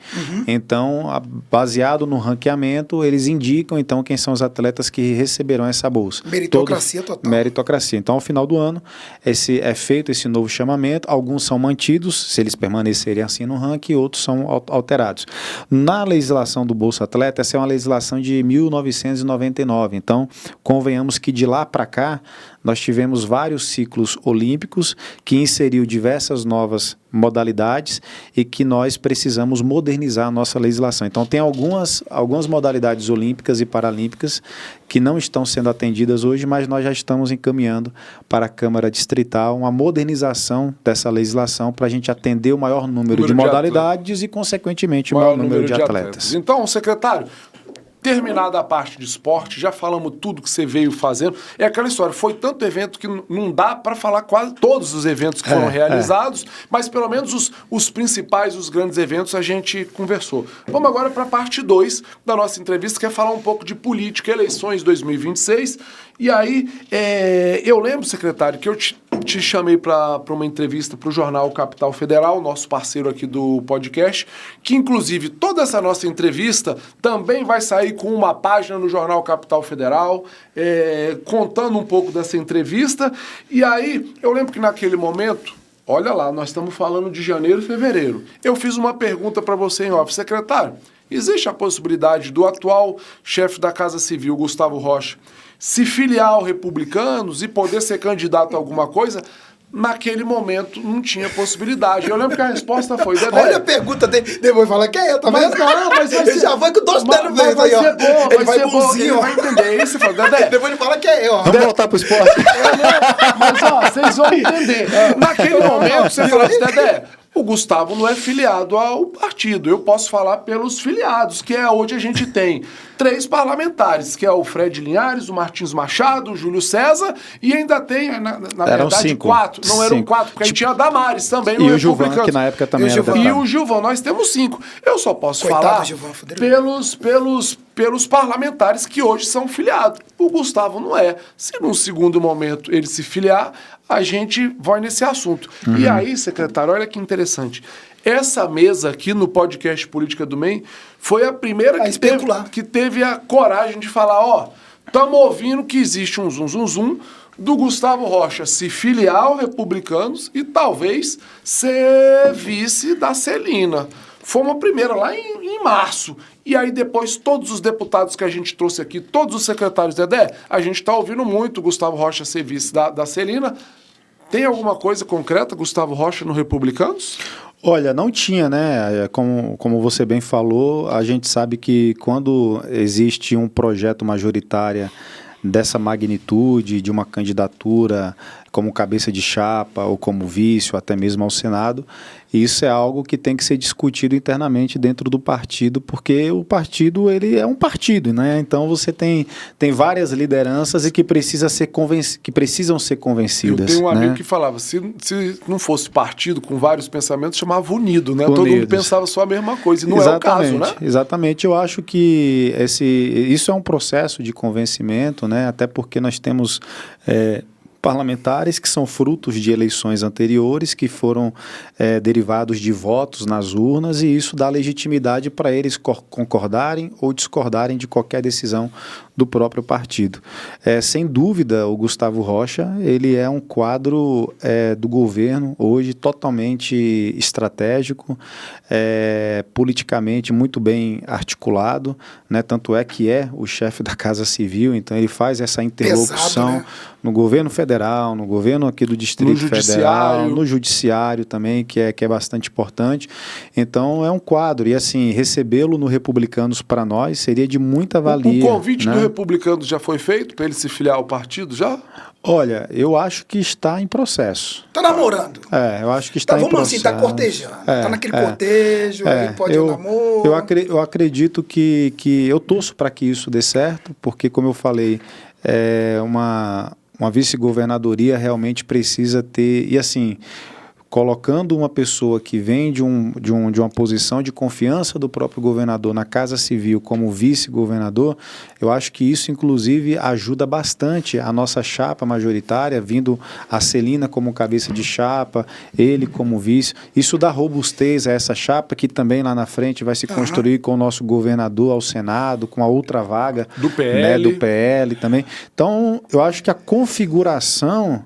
Então, baseado no ranqueamento, eles indicam então quem são os atletas que receberão essa bolsa. Meritocracia total. Meritocracia. Então, ao final do ano, é feito esse novo chamamento, alguns são mantidos, se eles permanecerem assim no ranking, outros são alterados. Na legislação do Bolsa Atleta, essa é uma legislação de 1999, então convenhamos que de lá para cá nós tivemos vários ciclos olímpicos que inseriu diversas novas modalidades e que nós precisamos modernizar a nossa legislação. Então tem algumas modalidades olímpicas e paralímpicas que não estão sendo atendidas hoje, mas nós já estamos encaminhando para a Câmara Distrital uma modernização dessa legislação para a gente atender o maior número de modalidades e, consequentemente, o maior número de atletas. Então, secretário, Terminada a parte de esporte, já falamos tudo que você veio fazendo. É aquela história, foi tanto evento que não dá para falar quase todos os eventos que foram realizados, mas pelo menos os principais, os grandes eventos a gente conversou. Vamos agora para a parte 2 da nossa entrevista, que é falar um pouco de política, eleições 2026. E aí, eu lembro, secretário, que eu te chamei para uma entrevista para o jornal Capital Federal, nosso parceiro aqui do podcast, que inclusive toda essa nossa entrevista também vai sair com uma página no jornal Capital Federal, contando um pouco dessa entrevista. E aí, eu lembro que naquele momento, olha lá, nós estamos falando de janeiro e fevereiro, eu fiz uma pergunta para você em off, secretário, existe a possibilidade do atual chefe da Casa Civil, Gustavo Rocha, se filiar ao Republicanos e poder ser candidato a alguma coisa? Naquele momento não tinha possibilidade. Eu lembro que a resposta foi... Olha a pergunta dele, depois fala que é eu, tá vendo? Mas vai ele já vai com o doce dele mas vai ser bom, ele vai bonzinho, ele vai entender. Aí você fala, Dedé... Depois ele fala que é eu, ó. Vamos voltar pro esporte. Mas, ó, vocês vão entender. Naquele momento, você fala assim, Dedé... O Gustavo não é filiado ao partido. Eu posso falar pelos filiados, que é hoje a gente tem 3 parlamentares, que é o Fred Linhares, o Martins Machado, o Júlio César, e ainda tem, na verdade, 5. 4. Não eram 4, porque a gente tinha a Damares também. E o Gilvan, que na época também era deputado. E o Gilvan, nós temos 5. Eu só posso Coitado falar Gilvan, pelos parlamentares que hoje são filiados. O Gustavo não é. Se num segundo momento ele se filiar, a gente vai nesse assunto. E aí, secretário, olha que interessante. Essa mesa aqui no podcast Política do MEI foi a primeira que teve a coragem de falar, ó, estamos ouvindo que existe um zum do Gustavo Rocha se filiar ao Republicanos e talvez ser vice da Celina. Foi uma primeira lá em março. E aí depois todos os deputados que a gente trouxe aqui, todos os secretários, Dedé, a gente está ouvindo muito o Gustavo Rocha ser vice da Celina. Tem alguma coisa concreta, Gustavo Rocha, no Republicanos? Olha, não tinha, né? Como você bem falou, a gente sabe que quando existe um projeto majoritário dessa magnitude, de uma candidatura como cabeça de chapa ou como vice ou até mesmo ao Senado, isso é algo que tem que ser discutido internamente dentro do partido, porque o partido ele é um partido, né? Então você tem várias lideranças e que precisam ser convencidas. Eu tenho um amigo, né? que falava, se não fosse partido com vários pensamentos, chamava Unido, né? Unidos. Todo mundo pensava só a mesma coisa, e não é o caso, né? Exatamente, eu acho que isso é um processo de convencimento, né? Até porque nós temos parlamentares que são frutos de eleições anteriores, que foram derivados de votos nas urnas, e isso dá legitimidade para eles concordarem ou discordarem de qualquer decisão do próprio partido. Sem dúvida, o Gustavo Rocha, ele é um quadro do governo hoje totalmente estratégico, politicamente muito bem articulado, né? Tanto é que é o chefe da Casa Civil, então ele faz essa interlocução pesado, né? No governo federal, no governo aqui do Distrito Federal, no Judiciário também, que é bastante importante. Então é um quadro, e assim, recebê-lo no Republicanos para nós seria de muita valia. O convite, né, do Republicanos já foi feito para ele se filiar ao partido, já? Olha, eu acho que está em processo. Tá namorando. Eu acho que está em processo. Vamos assim, tá cortejando. Tá naquele cortejo, aí pode o namoro. Eu acredito que eu torço para que isso dê certo, porque, como eu falei, uma vice-governadoria realmente precisa ter, e assim, colocando uma pessoa que vem de uma posição de confiança do próprio governador na Casa Civil como vice-governador, eu acho que isso, inclusive, ajuda bastante a nossa chapa majoritária, vindo a Celina como cabeça de chapa, ele como vice. Isso dá robustez a essa chapa, que também lá na frente vai se construir com o nosso governador ao Senado, com a outra vaga do PL, do PL também. Então, eu acho que a configuração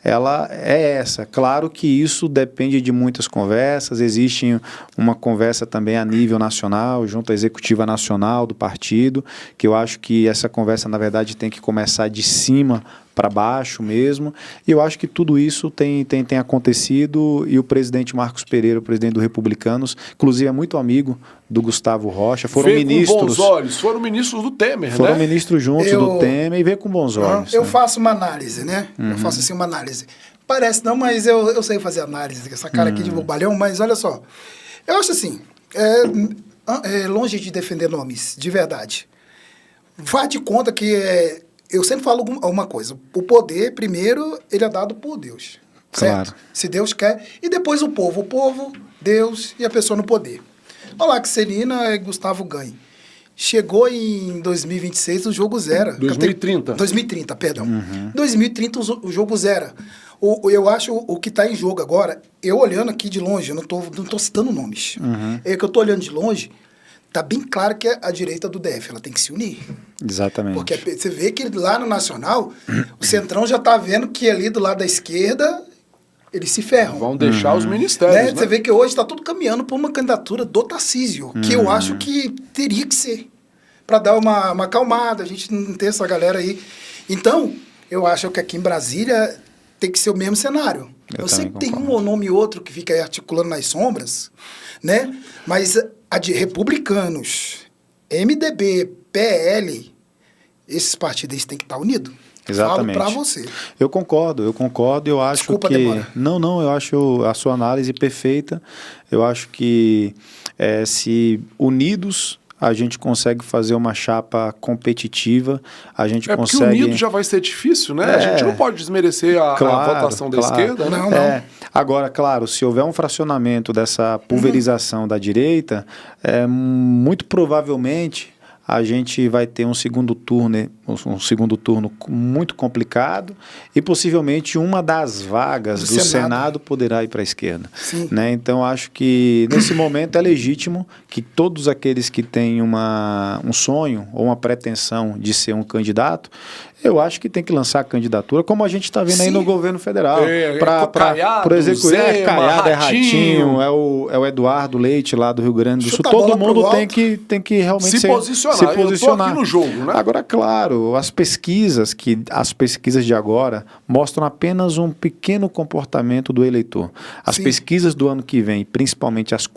ela é essa. Claro que isso depende de muitas conversas, existe uma conversa também a nível nacional, junto à executiva nacional do partido, que eu acho que essa conversa, na verdade, tem que começar de cima para baixo mesmo, e eu acho que tudo isso tem acontecido, e o presidente Marcos Pereira, o presidente do Republicanos, inclusive é muito amigo do Gustavo Rocha, foram ministros... com bons olhos, foram ministros do Temer, né? Foram ministros juntos do Temer e veio com bons olhos. Eu faço uma análise, né? Eu faço assim uma análise. Parece não, mas eu sei fazer análise, essa cara aqui de bobalhão, mas olha só, eu acho assim, longe de defender nomes, de verdade. Faz de conta que eu sempre falo uma coisa. O poder, primeiro, ele é dado por Deus. Certo? Claro. Se Deus quer. E depois o povo. O povo, Deus e a pessoa no poder. Olha lá que Celina e Gustavo ganhem. Chegou em 2026, o jogo zera. 2030. 2030, perdão. 2030 o jogo zera. Eu acho o que está em jogo agora, eu olhando aqui de longe, eu não tô citando nomes. É que eu tô olhando de longe, tá bem claro que a direita do DF, ela tem que se unir. Exatamente. Porque você vê que lá no Nacional, o Centrão já tá vendo que ali do lado da esquerda, eles se ferram. Vão deixar os ministérios, né? Você vê que hoje está tudo caminhando para uma candidatura do Tarcísio, que eu acho que teria que ser, para dar uma acalmada, a gente não ter essa galera aí. Então, eu acho que aqui em Brasília tem que ser o mesmo cenário. Eu sei que tem um nome e outro que fica aí articulando nas sombras, né? Mas a de republicanos, MDB, PL, esses partidos têm que estar unidos. Exatamente. Falo para você. Eu concordo, eu acho Desculpa que... a demora. Não, eu acho a sua análise perfeita. Eu acho que se unidos a gente consegue fazer uma chapa competitiva, a gente consegue... Porque unido já vai ser difícil, né? A gente não pode desmerecer a votação da esquerda, né? Não. Agora, claro, se houver um fracionamento dessa pulverização da direita, muito provavelmente a gente vai ter um segundo turno muito complicado e possivelmente uma das vagas do Senado poderá ir para a esquerda. Né? Então, acho que nesse momento é legítimo que todos aqueles que têm um sonho ou uma pretensão de ser um candidato, eu acho que tem que lançar a candidatura, como a gente está vendo aí no governo federal. Por exemplo, Caiado, Ratinho, é o Eduardo Leite lá do Rio Grande do Sul. Todo mundo tem que realmente se posicionar. Eu tô aqui no jogo, né? Agora, claro, as pesquisas de agora mostram apenas um pequeno comportamento do eleitor. As pesquisas do ano que vem, principalmente as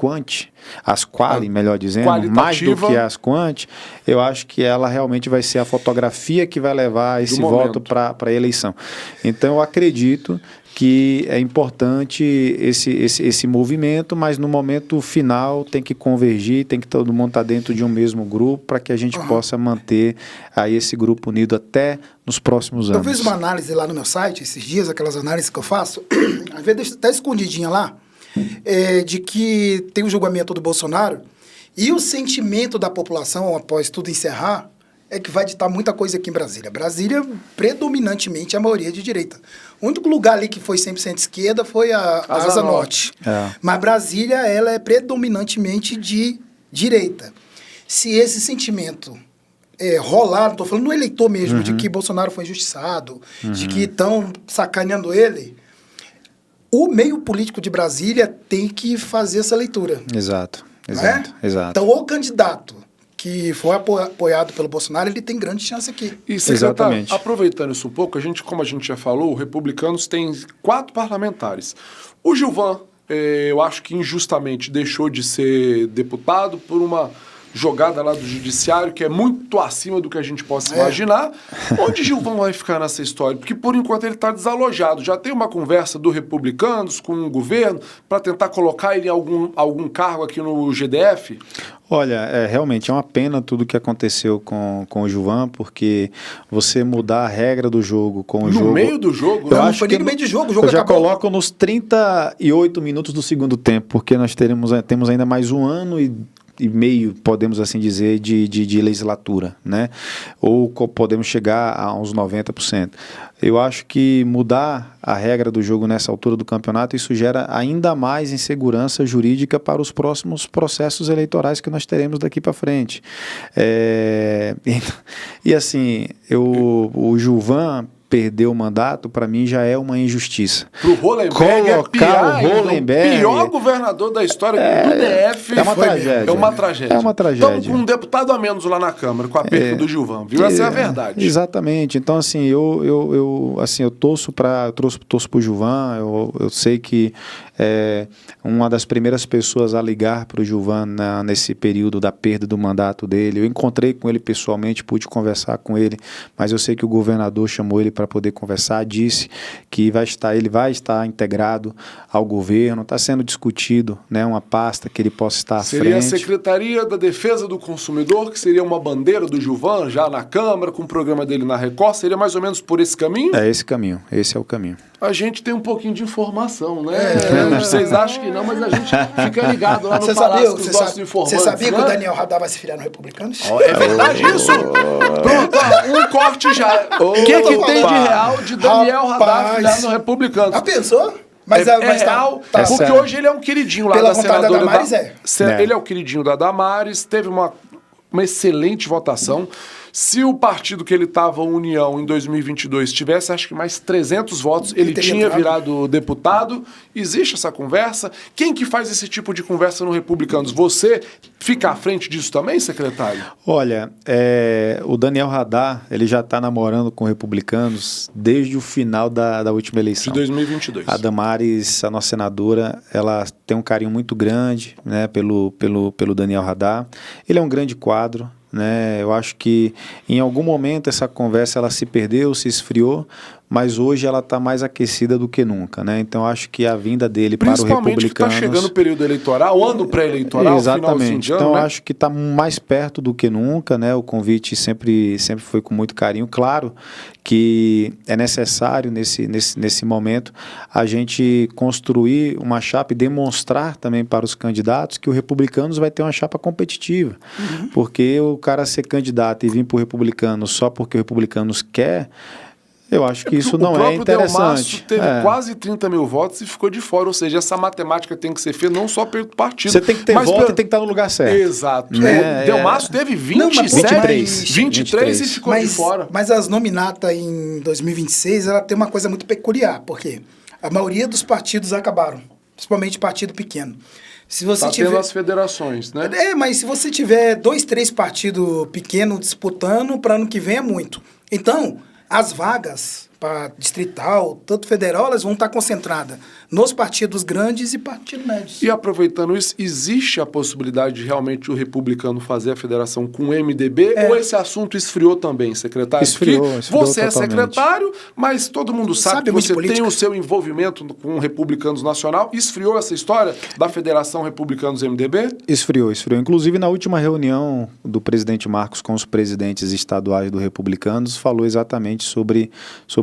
quali, melhor dizendo, mais do que as quant, eu acho que ela realmente vai ser a fotografia que vai levar esse voto para a eleição. Então, eu acredito que é importante esse movimento, mas no momento final tem que convergir, tem que todo mundo estar dentro de um mesmo grupo para que a gente possa manter aí esse grupo unido até nos próximos anos. Eu fiz uma análise lá no meu site, esses dias, aquelas análises que eu faço, às vezes deixa até escondidinha lá, de que tem o julgamento do Bolsonaro e o sentimento da população, após tudo encerrar, é que vai ditar muita coisa aqui em Brasília. Brasília, predominantemente, a maioria de direita. O único lugar ali que foi 100% esquerda foi a Asa Norte. Mas Brasília, ela é predominantemente de direita. Se esse sentimento rolar, estou falando no eleitor mesmo, de que Bolsonaro foi injustiçado, de que estão sacaneando ele, o meio político de Brasília tem que fazer essa leitura. Exato. Então, o candidato que foi apoiado pelo Bolsonaro, ele tem grande chance aqui. E, secretário, aproveitando isso um pouco, como a gente já falou, os republicanos têm 4 parlamentares. O Gilvan, eu acho que injustamente deixou de ser deputado por uma jogada lá do judiciário, que é muito acima do que a gente possa imaginar. Onde Gilvan vai ficar nessa história? Porque, por enquanto, ele está desalojado. Já tem uma conversa do republicanos com o governo para tentar colocar ele em algum cargo aqui no GDF? Olha, realmente é uma pena tudo que aconteceu com o Gilvan, porque você mudar a regra do jogo com o jogo... No meio do jogo? Não foi nem no meio do jogo, o jogo acabou. Eu já coloco nos 38 minutos do segundo tempo, porque nós temos ainda mais 1 ano e meio, podemos assim dizer, de legislatura, né? Ou podemos chegar a uns 90%. Eu acho que mudar a regra do jogo nessa altura do campeonato, isso gera ainda mais insegurança jurídica para os próximos processos eleitorais que nós teremos daqui para frente. E assim, o Gilvan perder o mandato, para mim, já é uma injustiça. Pro Hollenberg o pior governador da história do DF. É uma tragédia. É uma tragédia. É uma tragédia. Estamos com um deputado a menos lá na Câmara, com a perda do Gilvan, viu? Essa é a verdade. Exatamente. Então, assim, eu torço pro Gilvan, eu sei que uma das primeiras pessoas a ligar para o Gilvan nesse período da perda do mandato dele, eu encontrei com ele pessoalmente, pude conversar com ele, mas eu sei que o governador chamou ele para poder conversar, disse que ele vai estar integrado ao governo, está sendo discutido, né, uma pasta que ele possa estar à frente. Seria a Secretaria da Defesa do Consumidor, que seria uma bandeira do Gilvan, já na Câmara, com o programa dele na Record, seria mais ou menos por esse caminho? É esse caminho, esse é o caminho. A gente tem um pouquinho de informação, né? Vocês acham que não, mas a gente fica ligado lá no Palácio dos nossos informantes. Você sabia né? que o Daniel Radar vai se filiar no Republicanos? É verdade isso? Pronto, um corte já. O que tem de real de Daniel Radar filiar no Republicanos? Já pensou? Mas tá real, porque hoje ele é um queridinho lá Pela da senadora da Damares, Ele é o queridinho da Damares, teve uma excelente votação. Se o partido que ele estava, União, em 2022, tivesse, acho que mais 300 votos, ele tinha virado deputado. Existe essa conversa? Quem que faz esse tipo de conversa no Republicanos? Você fica à frente disso também, secretário? Olha, o Daniel Radar, ele já está namorando com Republicanos desde o final da última eleição. De 2022. A Damares, a nossa senadora, ela tem um carinho muito grande, né, pelo Daniel Radar. Ele é um grande quadro. Né? Eu acho que em algum momento essa conversa ela se perdeu, se esfriou, mas hoje ela está mais aquecida do que nunca, né? Então acho que a vinda dele para o Republicanos... Principalmente que está chegando o período eleitoral, ano pré-eleitoral, exatamente. Ano, então né? acho que está mais perto do que nunca, né? O convite sempre foi com muito carinho. Claro que é necessário nesse momento a gente construir uma chapa e demonstrar também para os candidatos que o Republicanos vai ter uma chapa competitiva, porque o cara ser candidato e vir para o Republicanos só porque o Republicanos quer, eu acho que isso não é interessante. O próprio teve quase 30 mil votos e ficou de fora, ou seja, essa matemática tem que ser feita não só pelo partido. Você tem que ter voto e tem que estar no lugar certo. Exato. Delmasso teve 23 e ficou de fora. Mas as nominatas em 2026, ela tem uma coisa muito peculiar, porque a maioria dos partidos acabaram, principalmente partido pequeno. Se você tiver as federações, né? Mas se você tiver 2, 3 partidos pequenos disputando, para ano que vem é muito. Então, as vagas para distrital, tanto federal, elas vão estar concentradas nos partidos grandes e partidos médios. E aproveitando isso, existe a possibilidade de realmente o Republicano fazer a federação com o MDB ou esse assunto esfriou também, secretário? Esfriou você totalmente. É secretário, mas todo mundo sabe que você política. tem o seu envolvimento com o Republicanos Nacional. Esfriou essa história da Federação Republicanos-MDB? Esfriou. Inclusive, na última reunião do presidente Marcos com os presidentes estaduais do Republicanos, falou exatamente sobre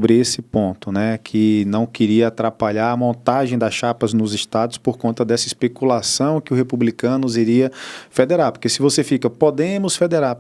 esse ponto, né, que não queria atrapalhar a montagem das chapas nos estados por conta dessa especulação que o Republicanos iria federar, porque se você fica, podemos federar,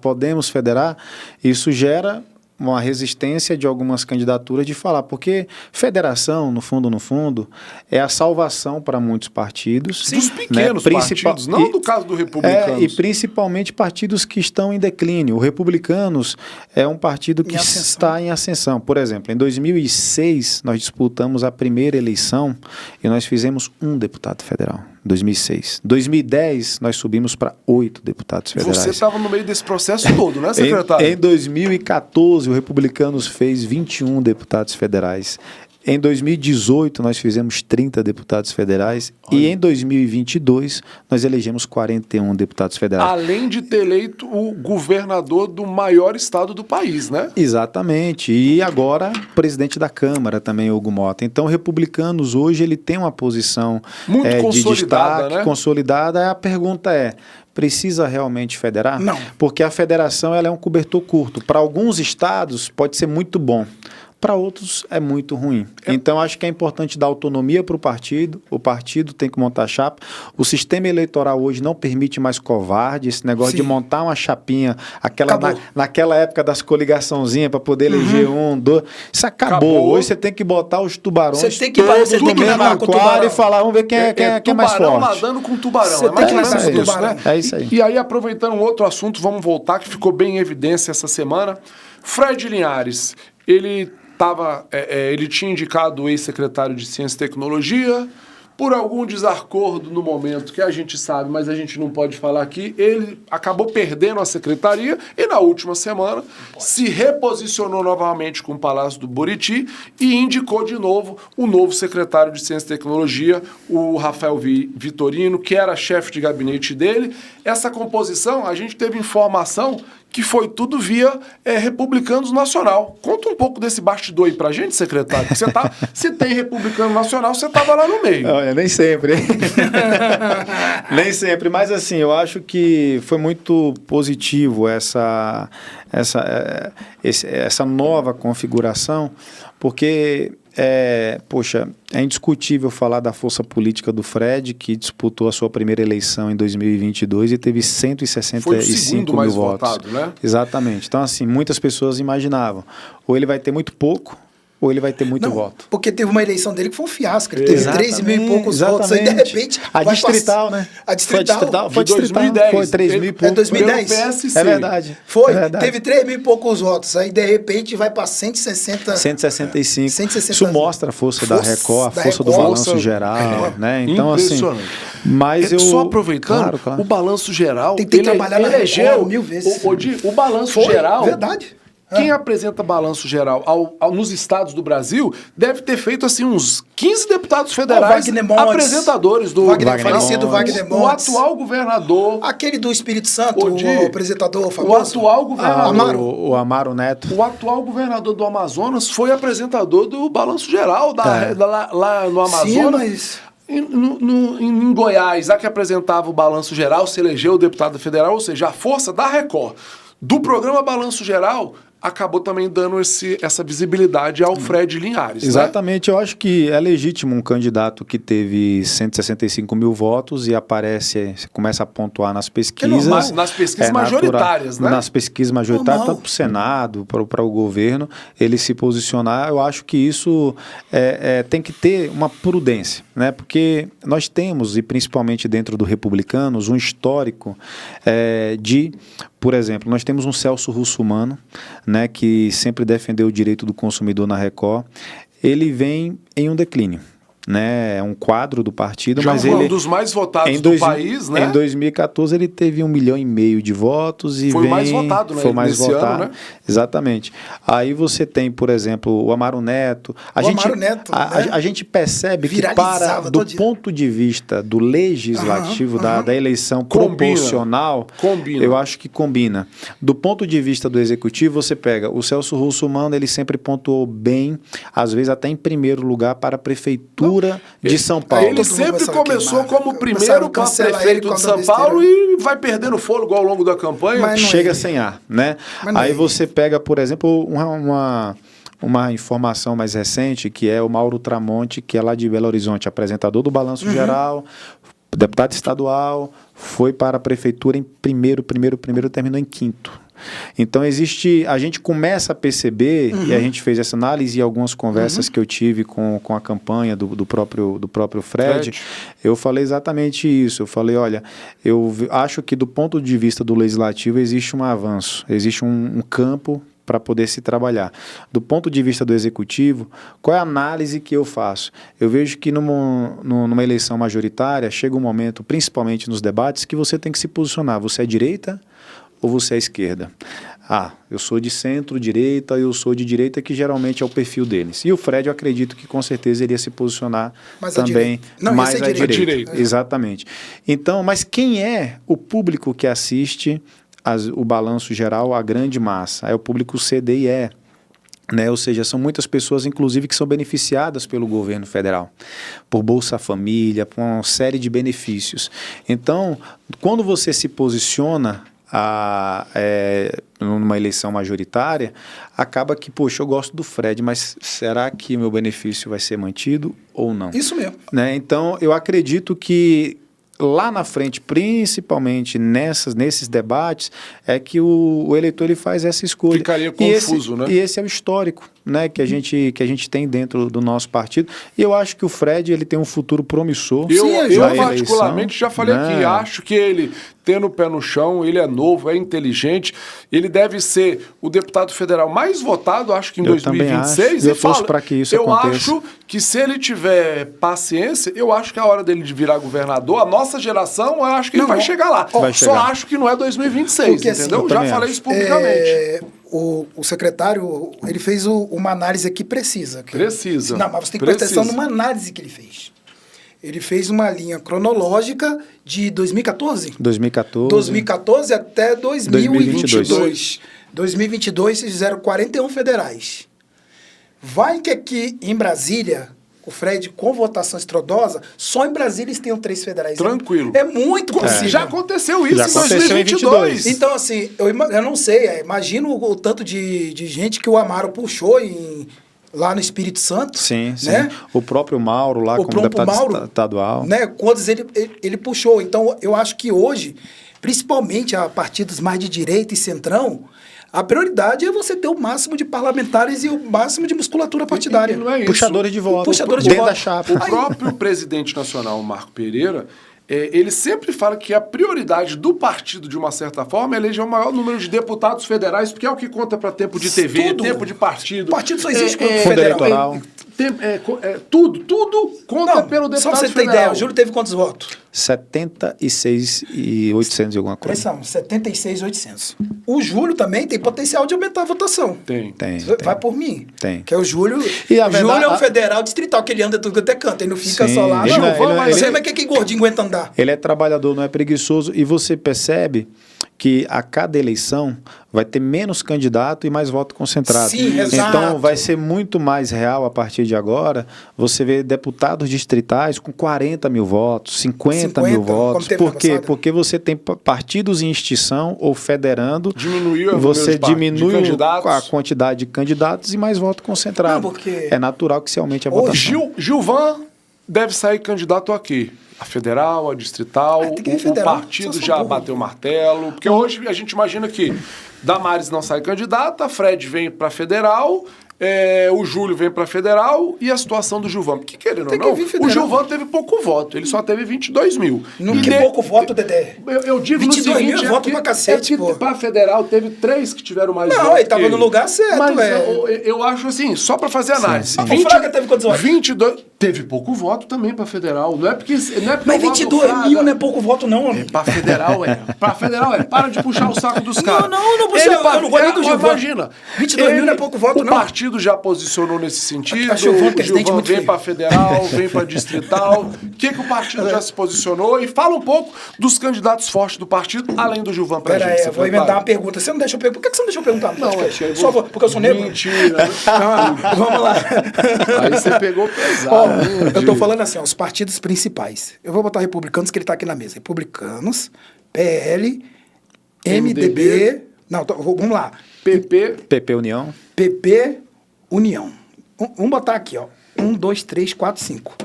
isso gera uma resistência de algumas candidaturas de falar, porque federação, no fundo, é a salvação para muitos partidos. Dos pequenos partidos, não do caso do Republicanos. E principalmente partidos que estão em declínio. O Republicanos é um partido que está em ascensão. Por exemplo, em 2006, nós disputamos a primeira eleição e nós fizemos 1 deputado federal. 2006. 2010, nós subimos para 8 deputados federais. Você estava no meio desse processo todo, né, secretário? Em 2014, o Republicanos fez 21 deputados federais. Em 2018, nós fizemos 30 deputados federais. Olha. E em 2022, nós elegemos 41 deputados federais. Além de ter eleito o governador do maior estado do país, né? Exatamente. E agora, presidente da Câmara também, Hugo Mota. Então, Republicanos, hoje, ele tem uma posição muito de destaque, né? Consolidada. A pergunta é, precisa realmente federar? Não. Porque a federação ela é um cobertor curto. Para alguns estados, pode ser muito bom. Para outros é muito ruim. Então, acho que é importante dar autonomia para o partido tem que montar chapa. O sistema eleitoral hoje não permite mais covarde, esse negócio de montar uma chapinha, naquela época das coligaçãozinhas para poder eleger 1, 2. Isso acabou. Hoje você tem que botar os tubarões todos no mesmo aquário e falar, vamos ver quem é mais forte. Tubarão nadando com tubarão. É mais ou menos isso, né? É isso aí. E aí, aproveitando um outro assunto, vamos voltar, que ficou bem em evidência essa semana. Fred Linhares, ele tinha indicado o ex-secretário de Ciência e Tecnologia, por algum desacordo no momento que a gente sabe, mas a gente não pode falar aqui, ele acabou perdendo a secretaria e na última semana se reposicionou novamente com o Palácio do Buriti e indicou de novo o novo secretário de Ciência e Tecnologia, o Rafael Vitorino, que era chefe de gabinete dele. Essa composição, a gente teve informação que foi tudo via Republicanos Nacional. Conta um pouco desse bastidor aí pra gente, secretário. Se tem Republicano Nacional, você tava lá no meio. Olha, nem sempre. Nem sempre, mas assim, eu acho que foi muito positivo essa nova configuração, porque poxa, é indiscutível falar da força política do Fred, que disputou a sua primeira eleição em 2022 e teve 165 mil votos. Votado, né? Exatamente. Então, assim, muitas pessoas imaginavam, ou ele vai ter muito pouco, ou ele vai ter muito voto. Porque teve uma eleição dele que foi um fiasco. Ele teve 3 mil e poucos votos. Aí, de repente... A distrital, né? A distrital. Foi distrital. 2010. Foi 3 mil e poucos. É 2010? É verdade. Foi. É verdade. Teve 3 mil e poucos votos. Aí, de repente, vai para 165. 160. Isso mostra a força da Record, a força do Record, balanço geral, né? Então, assim... Mas só aproveitando, claro. O balanço geral... Tem que trabalhar na Record 1000 vezes. O balanço geral... Verdade. Quem apresenta balanço geral nos estados do Brasil deve ter feito assim uns 15 deputados federais apresentadores do falecido Wagner Montes. O atual governador, aquele do Espírito Santo, o apresentador famoso. O atual governador, o Amaro Neto. O atual governador do Amazonas foi apresentador do balanço geral lá no Amazonas. Sim, mas... Em Goiás, a que apresentava o balanço geral, se elegeu o deputado federal, ou seja, a força da Record, do programa Balanço Geral, acabou também dando essa visibilidade ao Fred Linhares. Exatamente, né? Eu acho que é legítimo um candidato que teve 165 mil votos e começa a pontuar nas pesquisas. Nas pesquisas majoritárias, né? Nas pesquisas majoritárias, tanto para o Senado, para o governo, ele se posicionar. Eu acho que isso tem que ter uma prudência, né? Porque nós temos, e principalmente dentro do Republicanos, um histórico por exemplo, nós temos um Celso Russomano, né, que sempre defendeu o direito do consumidor na Record. Ele vem em um declínio, né? É um quadro do partido, mas ele um dos mais votados do país, né? Em 2014 ele teve 1,5 milhão de votos e foi o mais votado, né? Foi mais votado, né? Exatamente. Aí você tem, por exemplo, o Amaro Neto. A gente percebe que do ponto de vista do legislativo, da eleição proporcional, eu acho que combina. Do ponto de vista do executivo, você pega o Celso Russomano, ele sempre pontuou bem, às vezes até em primeiro lugar para a prefeitura de São Paulo. Ele sempre começou como o primeiro prefeito de São Paulo e vai perdendo fôlego ao longo da campanha. Chega sem ar, né? Aí você pega, por exemplo, uma informação mais recente, que é o Mauro Tramonte, que é lá de Belo Horizonte, apresentador do Balanço Geral, deputado estadual, foi para a prefeitura em primeiro, terminou em quinto. Então a gente começa a perceber, e a gente fez essa análise e algumas conversas que eu tive com a campanha do próprio Fred, eu falei exatamente isso. Eu falei, olha, eu acho que do ponto de vista do legislativo existe um avanço, existe um campo para poder se trabalhar. Do ponto de vista do executivo, qual é a análise que eu faço? Eu vejo que numa eleição majoritária, chega um momento, principalmente nos debates, que você tem que se posicionar. Você é direita ou você é esquerda? Eu sou de centro-direita, eu sou de direita, que geralmente é o perfil deles. E o Fred, eu acredito que com certeza iria se posicionar também mais à direita. Exatamente. Então, mas quem é o público que assiste o Balanço Geral, a grande massa? É o público C, D e E. Né? Ou seja, são muitas pessoas, inclusive, que são beneficiadas pelo governo federal, por Bolsa Família, por uma série de benefícios. Então, quando você se posiciona numa eleição majoritária, acaba que, poxa, eu gosto do Fred, mas será que meu benefício vai ser mantido ou não? Isso mesmo. Né? Então, eu acredito que lá na frente, principalmente nesses debates, é que o eleitor ele faz essa escolha. Ficaria confuso, né? E esse é o histórico, né, que a gente tem dentro do nosso partido. E eu acho que o Fred ele tem um futuro promissor. Eu particularmente já falei aqui, acho que ele, tendo o pé no chão, ele é novo, é inteligente, ele deve ser o deputado federal mais votado, acho que em 2026. Eu torço para que isso aconteça. Eu acho que se ele tiver paciência, eu acho que é a hora dele de virar governador, a nossa geração, eu acho que ele vai chegar lá. Acho que não é 2026, porque, entendeu? Já falei isso publicamente. O secretário, ele fez uma análise aqui precisa. Precisa. Não, mas você tem que prestar atenção numa análise que ele fez. Ele fez uma linha cronológica de 2014? 2014 até 2022. 2022 se fizeram 41 federais. Vai que aqui em Brasília, o Fred, com votação estrondosa, só em Brasília eles tenham 3 federais. Tranquilo. É muito possível. Já aconteceu isso Já em aconteceu 2022. Então, assim, eu não sei, imagino o tanto de gente que o Amaro puxou lá no Espírito Santo. Sim, sim. Né? O próprio Mauro lá, como deputado estadual. Né? Quantos ele puxou. Então, eu acho que hoje, principalmente a partidos mais de direita e centrão, a prioridade é você ter o máximo de parlamentares e o máximo de musculatura partidária. E não é isso. Puxadores de voto. Puxadores de dentro voto. da chapa. O próprio presidente nacional, Marco Pereira, ele sempre fala que a prioridade do partido, de uma certa forma, é eleger o maior número de deputados federais, porque é o que conta para tempo de TV, Tudo. tempo de partido. O partido só existe com o fundo federal. eleitoral. Tudo conta pelo deputado só pra você ter federal. ideia, o Júlio teve quantos votos? 76.800 e alguma coisa. São 76.800. O Júlio também tem potencial de aumentar a votação. Tem. Vai por mim. Tem. Que é o Júlio. E a o Júlio verdade- é um federal distrital, que ele anda tudo até canto. Ele não fica Sim, só lá. ele Não, não é- vamos, ele não é- mas ele- mas que gordinho aguenta andar? Ele é trabalhador, não é preguiçoso, e você percebe que a cada eleição vai ter menos candidato e mais voto concentrado. Sim, exato. Então vai ser muito mais real a partir de agora você vê deputados distritais com 40 mil votos, 50 mil como votos. teve Por ano quê? passado. Porque você tem partidos em extinção ou federando, Diminuiu o você número de diminui candidatos. a quantidade de candidatos e mais voto concentrado. Não, porque- É natural que se aumente a Hoje, votação. Gilvan deve sair candidato aqui. A federal, a distrital, tem que ir o federal, partido só sou já burro. bateu o martelo. Porque hoje a gente imagina que Damares não sai candidata, Fred vem para federal, o Júlio vem para federal e a situação do Gilvan. Porque, querendo Tem ou que não, vir o federal. Gilvan teve pouco voto, ele só teve 22 mil. Não, E que pouco voto, Dedé. Eu digo 22 no seguinte, mil é voto pra cacete, pô. para federal teve 3 que tiveram mais Não, votos ele tava que no lugar certo, Mas é. eu acho assim, só para fazer análise. sim. O Fraga teve quantos votos? 22, teve pouco voto também para federal. Não é porque Mas o voto 22 Fraga- mil não é pouco voto, não, homem. Pra federal é. Pra federal é. Para de puxar o saco dos caras. não puxa, eu não vou nem do Gilvan. Imagina. 22 mil não é pouco voto, o não. partido já posicionou nesse sentido. Acho o Gilvan O presidente Gilvan muito vem feio. pra federal, vem pra distrital. O que o partido já se posicionou? E fala um pouco dos candidatos fortes do partido, além do Gilvan pra Pera gente. aí, eu vou inventar uma pergunta. Você não deixa eu perguntar. Por que você não deixou eu perguntar? Não, é que aí Só vou- porque eu sou negro? Mentira. Vamos lá. Aí você pegou pesado. Ó, hein, eu tô Di? falando assim, ó, os partidos principais. Eu vou botar republicanos, que ele tá aqui na mesa. Republicanos, PL, MDB. Não, vamos lá. PP. PP União. PP, União. Vamos botar aqui, ó. 1, 2, 3, 4, 5.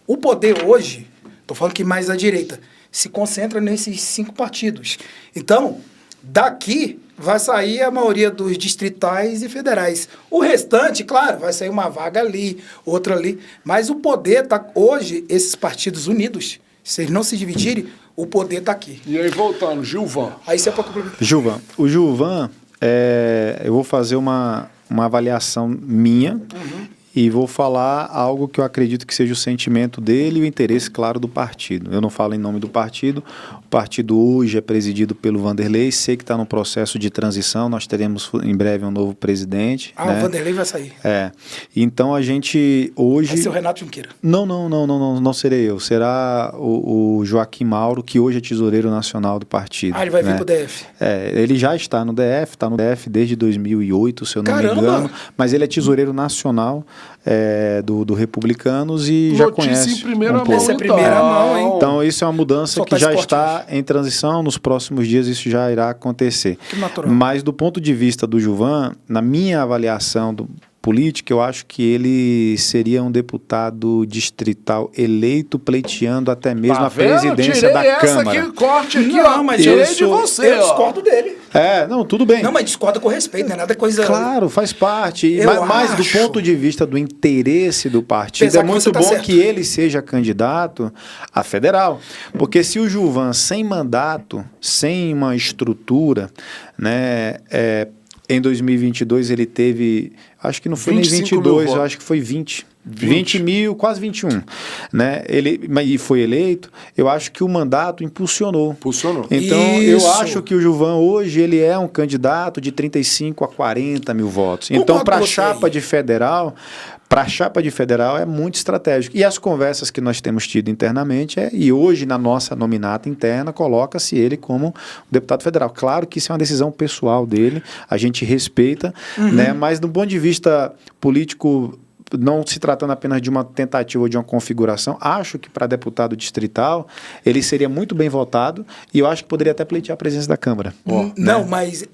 O poder hoje, tô falando que mais à direita, se concentra nesses 5 partidos. Então, daqui vai sair a maioria dos distritais e federais. O restante, claro, vai sair uma vaga ali, outra ali. Mas o poder tá hoje, esses partidos unidos, se eles não se dividirem, o poder tá aqui. E aí, voltando, Gilvan. Aí você pode complementar. Gilvan. O Gilvan, eu vou fazer uma avaliação minha e vou falar algo que eu acredito que seja o sentimento dele e o interesse, claro, do partido. Eu não falo em nome do partido. O partido hoje é presidido pelo Vanderlei. Sei que está num processo de transição. Nós teremos em breve um novo presidente. Ah, né? o Vanderlei vai sair. Então a gente hoje... Vai ser o Renato Junqueira. Não serei eu. Será o Joaquim Mauro, que hoje é tesoureiro nacional do partido. Ah, ele vai vir né? pro DF. Ele já está no DF desde 2008, se eu não Caramba! me engano, mas ele é tesoureiro nacional do Republicanos e já Notícia conhece em primeira um pouco. mão, Essa é a primeira mão, hein? Então isso é uma mudança Soltar que já esporte está em transição, nos próximos dias isso já irá acontecer. Que natural. Mas do ponto de vista do Gilvan, na minha avaliação política, eu acho que ele seria um deputado distrital eleito pleiteando até mesmo Tá a vendo? presidência Tirei da essa Câmara. aqui, corte aqui, Não, ó. mas Tirei eu de sou- você, eu ó. discordo dele. Não, tudo bem. Não, mas discorda com respeito, não é nada coisa... Claro, faz parte. Eu Mas do acho. ponto de vista do interesse do partido, Pensar é que muito você tá bom certo. que ele seja candidato a federal. Porque se o Gilvan, sem mandato, sem uma estrutura, né, em 2022 ele teve, acho que não foi nem 25 mil 22, eu votos. acho que foi 20. 20 mil, quase 21, né? E foi eleito. Eu acho que o mandato impulsionou. Então, Isso. eu acho que o Gilvan hoje ele é um candidato de 35 a 40 mil votos. Então, para a chapa de federal, é muito estratégico. E as conversas que nós temos tido internamente e hoje na nossa nominata interna coloca-se ele como deputado federal. Claro que isso é uma decisão pessoal dele, a gente respeita, né? Mas do ponto de vista político, não se tratando apenas de uma tentativa ou de uma configuração, acho que para deputado distrital ele seria muito bem votado e eu acho que poderia até pleitear a presidência da Câmara. Não, mas...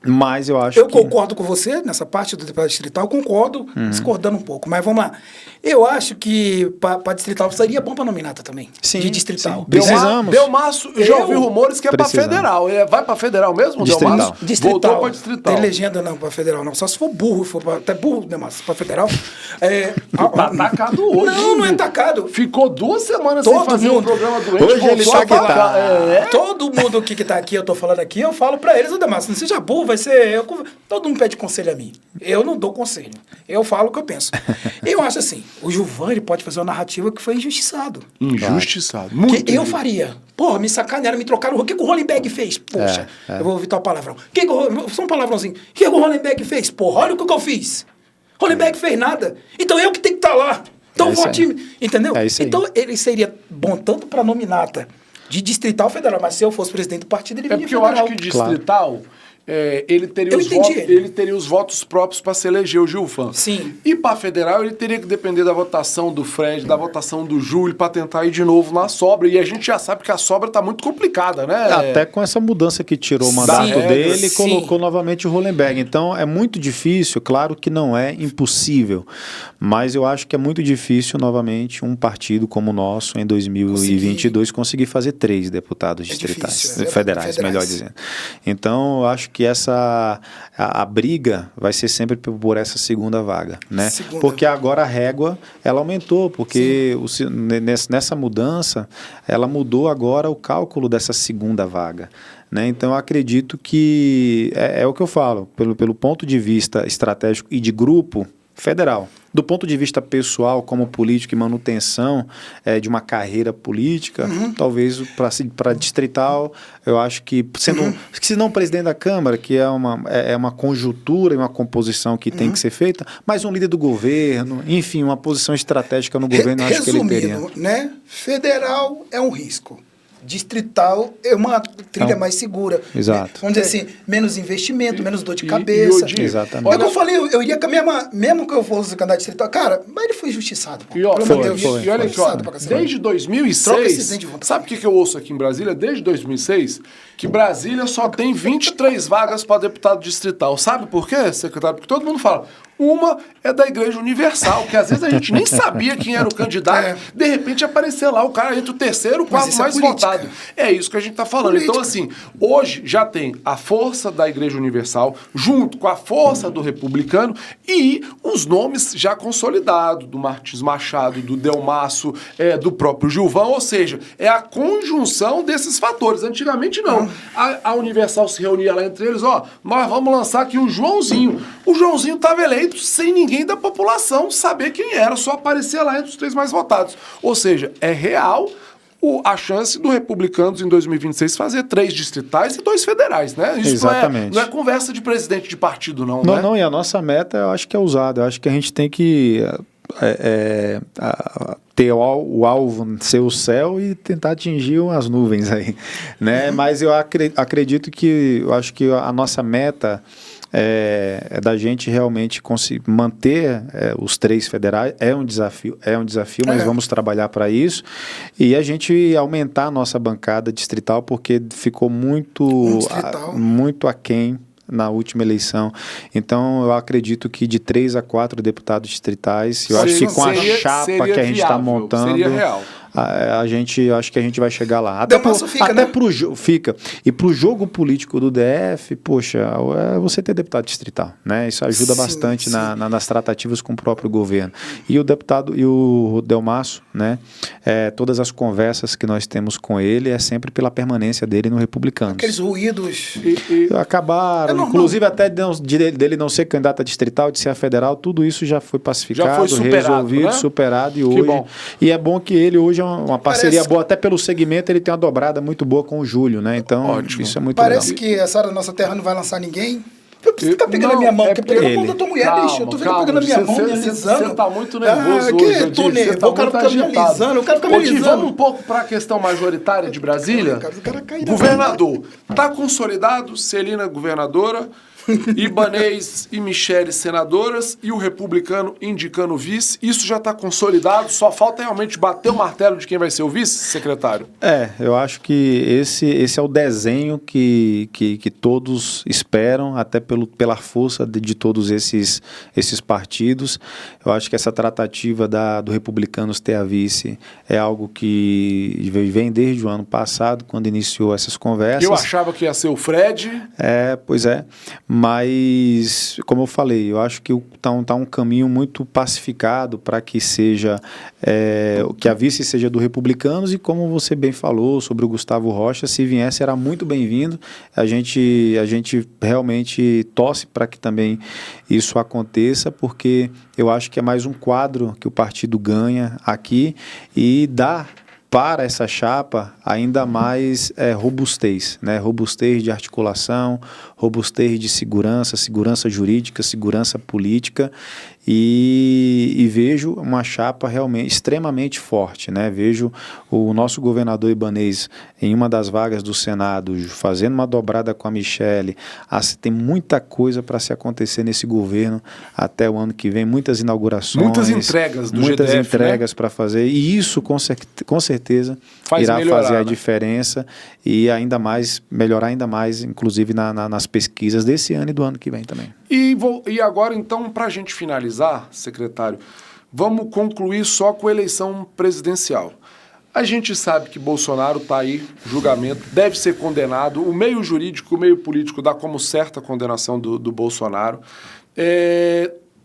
Mas eu acho Eu concordo com você nessa parte do deputado distrital, concordo, discordando um pouco. Mas vamos lá. Eu acho que para distrital seria bom para nominata também. Sim, de distrital. sim. Precisamos. Delmaço, já ouvi rumores que é para federal. Vai para federal mesmo, Distrital. Delmaço? Distrital. Voltou para distrital. Tem legenda não para federal, não. Só se for burro, até burro, Delmaço, para federal. Tá atacado hoje. Não é atacado. Ficou 2 semanas sem fazer um programa doente. Hoje ele tá que tá. Todo mundo que tá aqui, eu tô falando aqui, eu falo para eles, Delmaço, não seja burro, vai ser... Todo mundo pede conselho a mim. Eu não dou conselho. Eu falo o que eu penso. Eu acho assim, o Gilvan, ele pode fazer uma narrativa que foi injustiçado. Injustiçado. Muito. Que eu faria. Porra, me sacanearam, me trocaram. O que o Hollenberg fez? Poxa, eu vou ouvir tal palavrão. Só um palavrãozinho. O que o Hollenberg fez? Porra, olha o que eu fiz. Hollenberg fez nada. Então eu que tenho que estar lá. Então vote. Entendeu? Então ele seria bom tanto para nominata de distrital federal, mas se eu fosse presidente do partido, ele viria federal. Porque eu acho que distrital... ele teria os votos próprios para se eleger o Gilvan. Sim. E para federal, ele teria que depender da votação do Fred, da votação do Júlio, para tentar ir de novo na sobra. E a gente já sabe que a sobra está muito complicada, né? Até com essa mudança que tirou o mandato dele e colocou novamente o Hollenberg. Então, é muito difícil, claro que não é impossível, mas eu acho que é muito difícil, novamente, um partido como o nosso, em 2022, conseguir fazer 3 deputados distritais, federais, melhor dizendo. Então, eu acho que a briga vai ser sempre por essa segunda vaga, né? Porque agora a régua, ela aumentou, porque nessa mudança, ela mudou agora o cálculo dessa segunda vaga, né? Então, eu acredito que é o que eu falo, pelo ponto de vista estratégico e de grupo federal. Do ponto de vista pessoal, como político e manutenção de uma carreira política, talvez para distrital, eu acho que, se não presidente da Câmara, que é uma conjuntura e uma composição que tem que ser feita, mas um líder do governo, enfim, uma posição estratégica no governo, acho que ele teria. Né? Federal é um risco. Distrital é uma trilha mais segura. Exato. Vamos dizer assim, menos investimento, menos dor de cabeça. Exatamente. É o que eu falei, eu iria com a mesma... Mesmo que eu fosse candidato distrital, cara, mas ele foi injustiçado. E olha aqui, ó, desde 2006... Sabe o que eu ouço aqui em Brasília? Desde 2006, que Brasília só tem 23 vagas para deputado distrital. Sabe por quê, secretário? Porque todo mundo fala... Uma é da Igreja Universal, que às vezes a gente nem sabia quem era o candidato, de repente apareceu lá o cara entre o terceiro, o quarto mais votado. É isso que a gente está falando. Então, assim, hoje já tem a força da Igreja Universal, junto com a força do republicano, e os nomes já consolidados, do Martins Machado, do Delmaço, do próprio Gilvan, ou seja, é a conjunção desses fatores. Antigamente não. A Universal se reunia lá entre eles, nós vamos lançar aqui o Joãozinho. O Joãozinho estava eleito sem ninguém da população saber quem era, só aparecer lá entre os 3 mais votados. Ou seja, é real a chance do Republicanos em 2026 fazer 3 distritais e 2 federais, né? Isso exatamente. Não é conversa de presidente de partido, não, né? Não, não, e a nossa meta eu acho que é usada. Eu acho que a gente tem que ter o alvo ser o céu e tentar atingir as nuvens aí, né? Mas eu acredito que, eu acho que a nossa meta é da gente realmente conseguir manter os 3 federais. É um desafio, mas vamos trabalhar para isso e a gente aumentar a nossa bancada distrital, porque ficou muito aquém na última eleição. Então, eu acredito que de 3 a 4 deputados distritais, eu acho que com a chapa que a gente está montando, acho que a gente vai chegar lá. Delmaço fica, né? Fica. E para o jogo político do DF, poxa, você ter deputado distrital, né? Isso ajuda bastante nas tratativas com o próprio governo. E o deputado, e o Delmaço, né? Todas as conversas que nós temos com ele é sempre pela permanência dele no Republicanos. Aqueles ruídos... Acabaram, inclusive até dele não ser candidato a distrital, de ser a federal, tudo isso já foi pacificado, já foi superado, resolvido, né? superado, e que hoje... Bom. E é bom que ele hoje é uma parceria boa, até pelo segmento ele tem uma dobrada muito boa com o Júlio, né? Então, ótimo. Isso é muito Parece legal. que essa área da nossa terra não vai lançar ninguém. Eu preciso ficar pegando a minha mão, porque pegando a mão da tua mulher, bicho. Eu tô pegando a minha mão, me alisando. Você tá muito nervoso hoje, eu tô nervoso, o cara fica me alisando, Vamos um pouco para a questão majoritária de Brasília. Governador, tá consolidado, Celina governadora, Ibanez e Michele senadoras e o republicano indicando o vice. Isso já está consolidado, só falta realmente bater o martelo de quem vai ser o vice, secretário? Eu acho que esse é o desenho que todos esperam, até pela força de todos esses partidos. Eu acho que essa tratativa do Republicanos ter a vice é algo que vem desde o ano passado, quando iniciou essas conversas. Eu achava que ia ser o Fred. Pois é. Mas, como eu falei, eu acho que está um caminho muito pacificado para que que a vice seja do Republicanos, e como você bem falou sobre o Gustavo Rocha, se viesse era muito bem-vindo. A gente realmente torce para que também isso aconteça, porque eu acho que é mais um quadro que o partido ganha aqui e dá para essa chapa ainda mais robustez, né? Robustez de articulação, robustez de segurança jurídica, segurança política, e vejo uma chapa realmente extremamente forte, né? Vejo o nosso governador Ibanez em uma das vagas do Senado fazendo uma dobrada com a Michele. Tem muita coisa para se acontecer nesse governo até o ano que vem, muitas inaugurações, muitas entregas do muitas GDF, entregas, né, para fazer, e isso com certeza irá fazer a diferença e melhorar ainda mais, inclusive nas pesquisas desse ano e do ano que vem também. E agora, então, para a gente finalizar, secretário, vamos concluir só com a eleição presidencial. A gente sabe que Bolsonaro está aí, julgamento, deve ser condenado. O meio jurídico, o meio político dá como certa a condenação do Bolsonaro.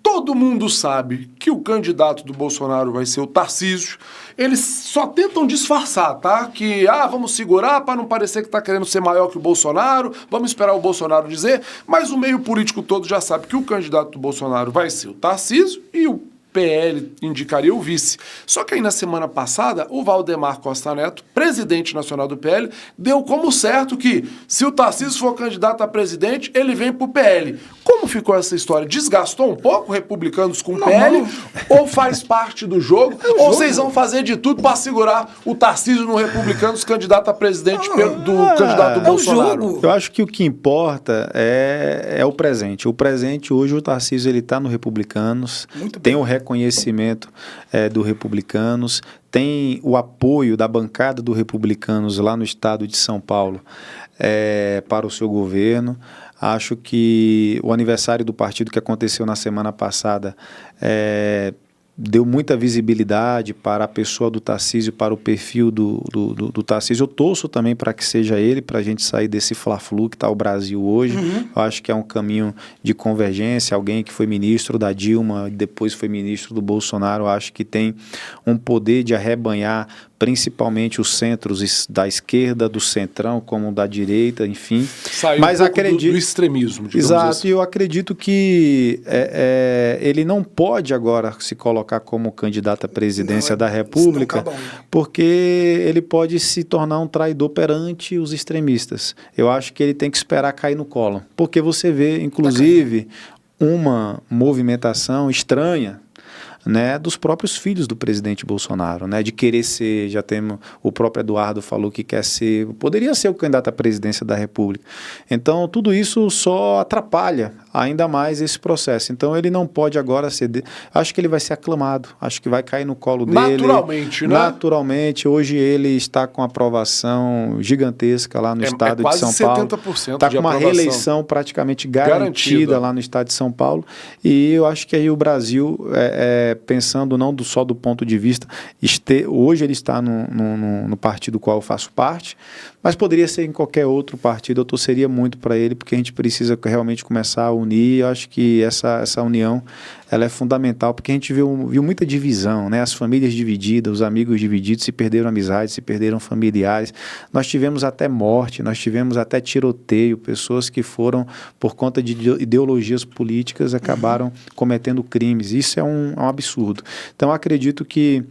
Todo mundo sabe que o candidato do Bolsonaro vai ser o Tarcísio. Eles só tentam disfarçar, tá? Que, vamos segurar para não parecer que está querendo ser maior que o Bolsonaro, vamos esperar o Bolsonaro dizer, mas o meio político todo já sabe que o candidato do Bolsonaro vai ser o Tarcísio e o PL indicaria o vice. Só que aí na semana passada, o Valdemar Costa Neto, presidente nacional do PL, deu como certo que se o Tarcísio for candidato a presidente, ele vem pro PL. Como ficou essa história? Desgastou um pouco Republicanos com o PL? Ou faz parte do jogo? Ou vocês vão fazer de tudo para segurar o Tarcísio no Republicanos candidato a presidente candidato do Bolsonaro? Eu acho que o que importa é o presente. O presente, hoje, o Tarcísio ele está no Republicanos, tem o reconhecimento do Republicanos, tem o apoio da bancada do Republicanos lá no estado de São Paulo para o seu governo. Acho que o aniversário do partido que aconteceu na semana passada deu muita visibilidade para a pessoa do Tarcísio, para o perfil do Tarcísio. Eu torço também para que seja ele, para a gente sair desse fla-flu que está o Brasil hoje. Eu acho que é um caminho de convergência. Alguém que foi ministro da Dilma e depois foi ministro do Bolsonaro, eu acho que tem um poder de arrebanhar principalmente os centros da esquerda, do centrão, como da direita, enfim. Saiu mas um pouco do extremismo, digamos exato, assim. e eu acredito que ele não pode agora se colocar como candidato à presidência da República, porque ele pode se tornar um traidor perante os extremistas. Eu acho que ele tem que esperar cair no colo, porque você vê, inclusive, uma movimentação estranha, né, dos próprios filhos do presidente Bolsonaro, né, de querer ser, já temos, o próprio Eduardo falou que poderia ser o candidato à presidência da República. Então, tudo isso só atrapalha ainda mais esse processo. Então, ele não pode agora ceder. Acho que ele vai ser aclamado, acho que vai cair no colo dele. Naturalmente, né? Naturalmente. Hoje ele está com aprovação gigantesca lá no estado de São Paulo. Está com uma reeleição praticamente garantida lá no estado de São Paulo. E eu acho que aí o Brasil pensando não só do ponto de vista, hoje ele está no partido do qual eu faço parte, mas poderia ser em qualquer outro partido, eu torceria muito para ele, porque a gente precisa realmente começar a unir. Eu acho que essa união ela é fundamental, porque a gente viu muita divisão, né? As famílias divididas, os amigos divididos, se perderam amizades, se perderam familiares. Nós tivemos até morte, nós tivemos até tiroteio, pessoas que foram, por conta de ideologias políticas, acabaram cometendo crimes. Isso é um absurdo. Então, eu acredito que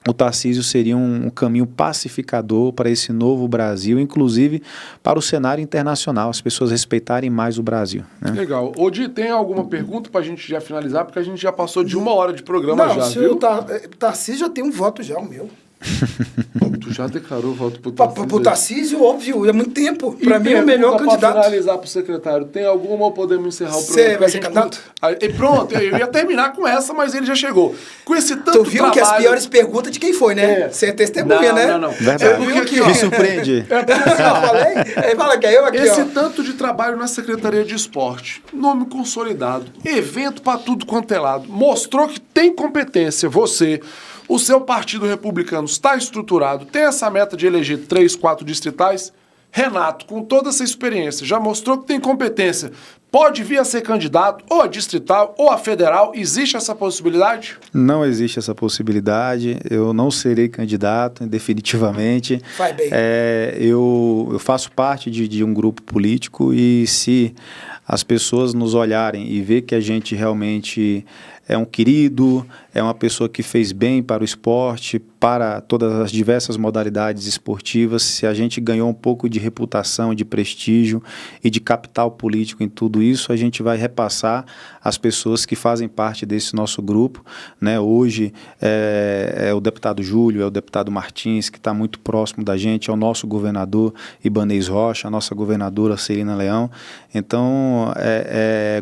o Tarcísio seria um caminho pacificador para esse novo Brasil, inclusive para o cenário internacional, as pessoas respeitarem mais o Brasil, né? Legal. Odi, tem alguma pergunta para a gente já finalizar? Porque a gente já passou de 1 hora de programa. Não, já, se viu? o Tarcísio já tem um voto já, o meu. Tu já declarou voto pro Tarcísio? Pro Tarcísio, óbvio, é muito tempo. Para mim é o melhor candidato. Para finalizar pro secretário, tem alguma ou podemos encerrar o programa? Você vai ser candidato? Pronto, eu ia terminar com essa, mas ele já chegou. Com esse tanto Tu viu que as piores perguntas de quem foi, né? Você é testemunha, né? Não. Verdade. Me surpreende. Eu falei? Fala que é eu aqui, esse tanto de trabalho na Secretaria de Esporte, nome consolidado, evento para tudo quanto é lado, mostrou que tem competência, o seu partido republicano está estruturado, tem essa meta de eleger 3, 4 distritais. Renato, com toda essa experiência, já mostrou que tem competência. Pode vir a ser candidato, ou a distrital, ou a federal. Existe essa possibilidade? Não existe essa possibilidade. Eu não serei candidato, definitivamente. Vai bem. Eu faço parte de um grupo político e se as pessoas nos olharem e ver que a gente realmente é um querido, é uma pessoa que fez bem para o esporte, para todas as diversas modalidades esportivas, se a gente ganhou um pouco de reputação, de prestígio e de capital político em tudo isso, a gente vai repassar às pessoas que fazem parte desse nosso grupo, né? Hoje é o deputado Júlio, é o deputado Martins, que está muito próximo da gente, é o nosso governador Ibanez Rocha, a nossa governadora Celina Leão. Então,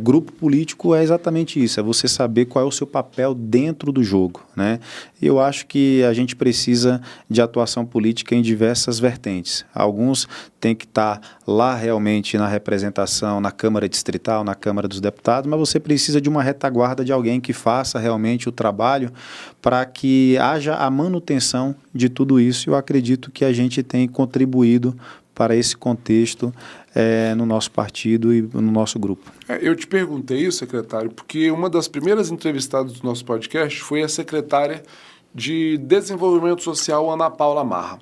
grupo político é exatamente isso, é você saber qual é o seu papel dentro do jogo, né? Eu acho que a gente precisa de atuação política em diversas vertentes. Alguns têm que estar lá realmente na representação, na Câmara Distrital, na Câmara dos Deputados, mas você precisa de uma retaguarda de alguém que faça realmente o trabalho para que haja a manutenção de tudo isso. Eu acredito que a gente tem contribuído para esse contexto no nosso partido e no nosso grupo. Eu te perguntei isso, secretário, porque uma das primeiras entrevistadas do nosso podcast foi a secretária de Desenvolvimento Social, Ana Paula Marra.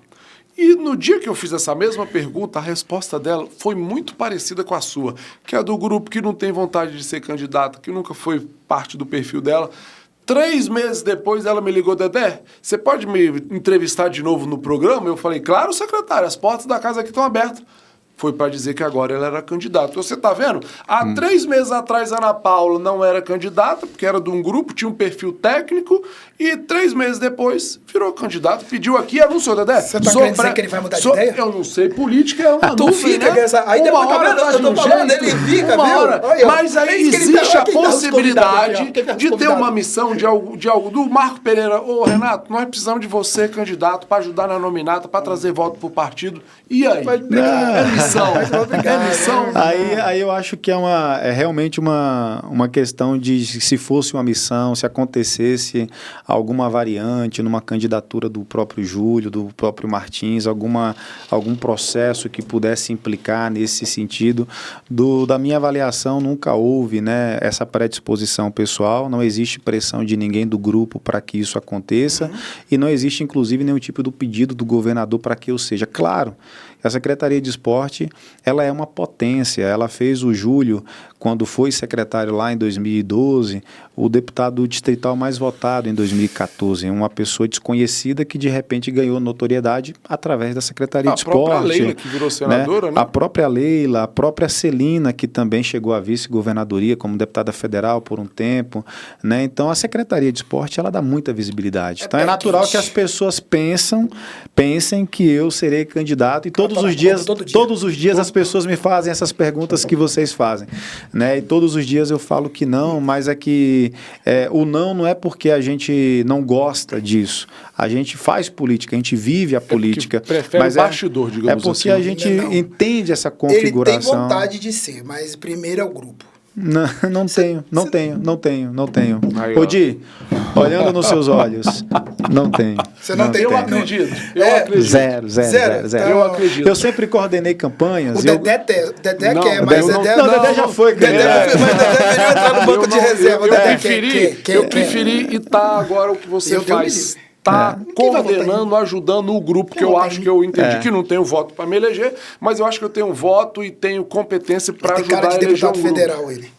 E no dia que eu fiz essa mesma pergunta, a resposta dela foi muito parecida com a sua, que é do grupo que não tem vontade de ser candidata, que nunca foi parte do perfil dela. 3 meses depois ela me ligou: Dedé, você pode me entrevistar de novo no programa? Eu falei: claro, secretário, as portas da casa aqui estão abertas. Foi para dizer que agora ela era candidata. Você está vendo? Há 3 meses atrás, a Ana Paula não era candidata, porque era de um grupo, tinha um perfil técnico, e 3 meses depois virou candidata, pediu aqui, anunciou, Dedé. Você está querendo dizer que ele vai mudar de ideia? Eu não sei, política é uma Tu nuvem, fica, né? aí depois eu tô falando, ele fica, viu? Mas aí existe a possibilidade de ter uma missão de algo do Marco Pereira. Ô, Renato, nós precisamos de você, candidato, para ajudar na nominata, para trazer voto para o partido. E aí? Aí eu acho que é realmente uma questão de se fosse uma missão, se acontecesse alguma variante numa candidatura do próprio Júlio, do próprio Martins, algum processo que pudesse implicar nesse sentido. Da minha avaliação, nunca houve, né, essa predisposição pessoal, não existe pressão de ninguém do grupo para que isso aconteça, e não existe, inclusive, nenhum tipo de pedido do governador para que eu seja. Claro, a Secretaria de Esporte, ela é uma potência. Ela fez o Júlio, quando foi secretário lá em 2012, o deputado distrital mais votado em 2014, uma pessoa desconhecida que de repente ganhou notoriedade através da Secretaria de Esporte. A própria Leila, que virou senadora, né? A própria Leila, a própria Celina, que também chegou à vice-governadoria como deputada federal por um tempo, né? Então, a Secretaria de Esporte, ela dá muita visibilidade. Então, é natural que as pessoas pensem que eu serei candidato e todos os dias as pessoas me fazem essas perguntas que vocês fazem, né? E todos os dias eu falo que não, mas é que o não é porque a gente não gosta disso. A gente faz política, a gente vive a política. Prefere mas bastidor, digamos assim. É porque a gente entende essa configuração. Ele tem vontade de ser, mas primeiro é o grupo. Não tenho. Odi, Olhando nos seus olhos, não tem. Você não tem? Eu acredito. Eu É. acredito. Zero. Então, Eu acredito. Eu sempre coordenei campanhas. O Dedé quer, mas Não, Dedé... o Dedé já foi, cara. Mas Dedé veio entrar no banco de reserva. Eu preferi estar agora o que você Eu faz. Quem Tá vai votar coordenando, ajudando o grupo, que Quem eu vota acho em que eu entendi que não tenho voto para me eleger, mas eu acho que eu tenho voto e tenho competência para Tem ajudar cara de a eleger um deputado grupo. federal, ele.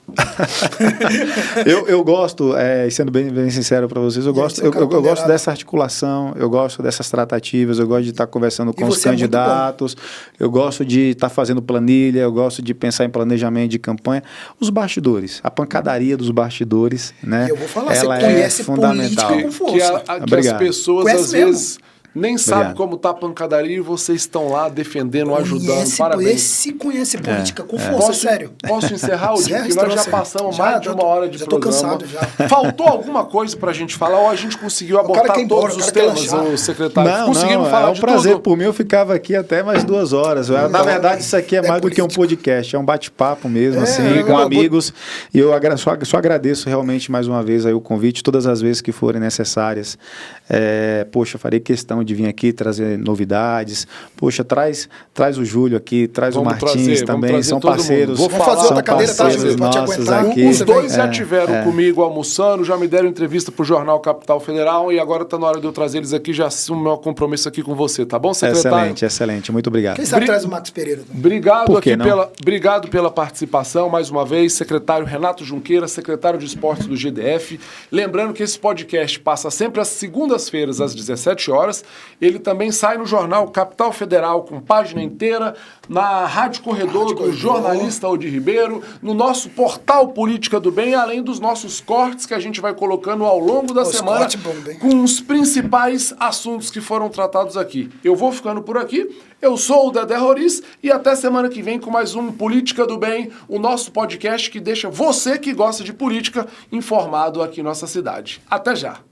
Eu gosto, sendo bem sincero para vocês, eu gosto dessa articulação, eu gosto dessas tratativas, eu gosto de estar conversando com os você é muito candidatos, eu gosto de estar fazendo planilha, eu gosto de pensar em planejamento de campanha. Os bastidores, a pancadaria dos bastidores, né? E eu vou falar, ela você conhece é fundamental. política com força. Que as Obrigado. pessoas, Conhece às mesmo. vezes, nem sabem Obrigado. como tá a pancadaria e vocês estão lá defendendo, ajudando. Parabéns. Esse conhece política com força, sério. Posso encerrar, Odi? Encerra Porque esse nós já troço aí. passamos Já, mais de já uma tô- hora de já tô programa. cansado já. Faltou alguma coisa pra gente falar ou a gente conseguiu cara abordar quer ir embora, todos o os cara quer temas, lanchar. ô secretário? Não, Conseguimos não, falar é um de prazer. tudo? Por mim, eu ficava aqui até mais 2 horas. Na verdade, isso aqui é mais do que um podcast, é um bate-papo mesmo, assim, com amigos. E eu só agradeço realmente mais uma vez aí o convite, todas as vezes que forem necessárias. Poxa, farei questão de vir aqui trazer novidades. Poxa, traz o Júlio aqui, traz Vamos o Martins trazer, vamos também, trazer são todo mundo. parceiros. Vou Vamos fazer falar, outra cadeira, tá, parceiros Júlio? Pode nossos aguentar. aqui. Os dois já vem. tiveram comigo almoçando, já me deram entrevista pro Jornal Capital Federal e agora tá na hora de eu trazer eles aqui, já assumo meu compromisso aqui com você, tá bom, secretário? Excelente, muito obrigado. Quem sabe traz o Max Pereira. Obrigado Por que aqui não? obrigado pela participação mais uma vez, secretário Renato Junqueira, secretário de Esportes do GDF. Lembrando que esse podcast passa sempre às segundas-feiras às 17 horas. Ele também sai no jornal Capital Federal com página inteira, na Rádio Corredor do jornalista Odi Ribeiro, no nosso portal Política do Bem, além dos nossos cortes que a gente vai colocando ao longo da semana cortes, bom, bem. com os principais assuntos que foram tratados aqui. Eu vou ficando por aqui. Eu sou o Dedé Roriz e até semana que vem com mais um Política do Bem, o nosso podcast que deixa você que gosta de política informado aqui em nossa cidade. Até já!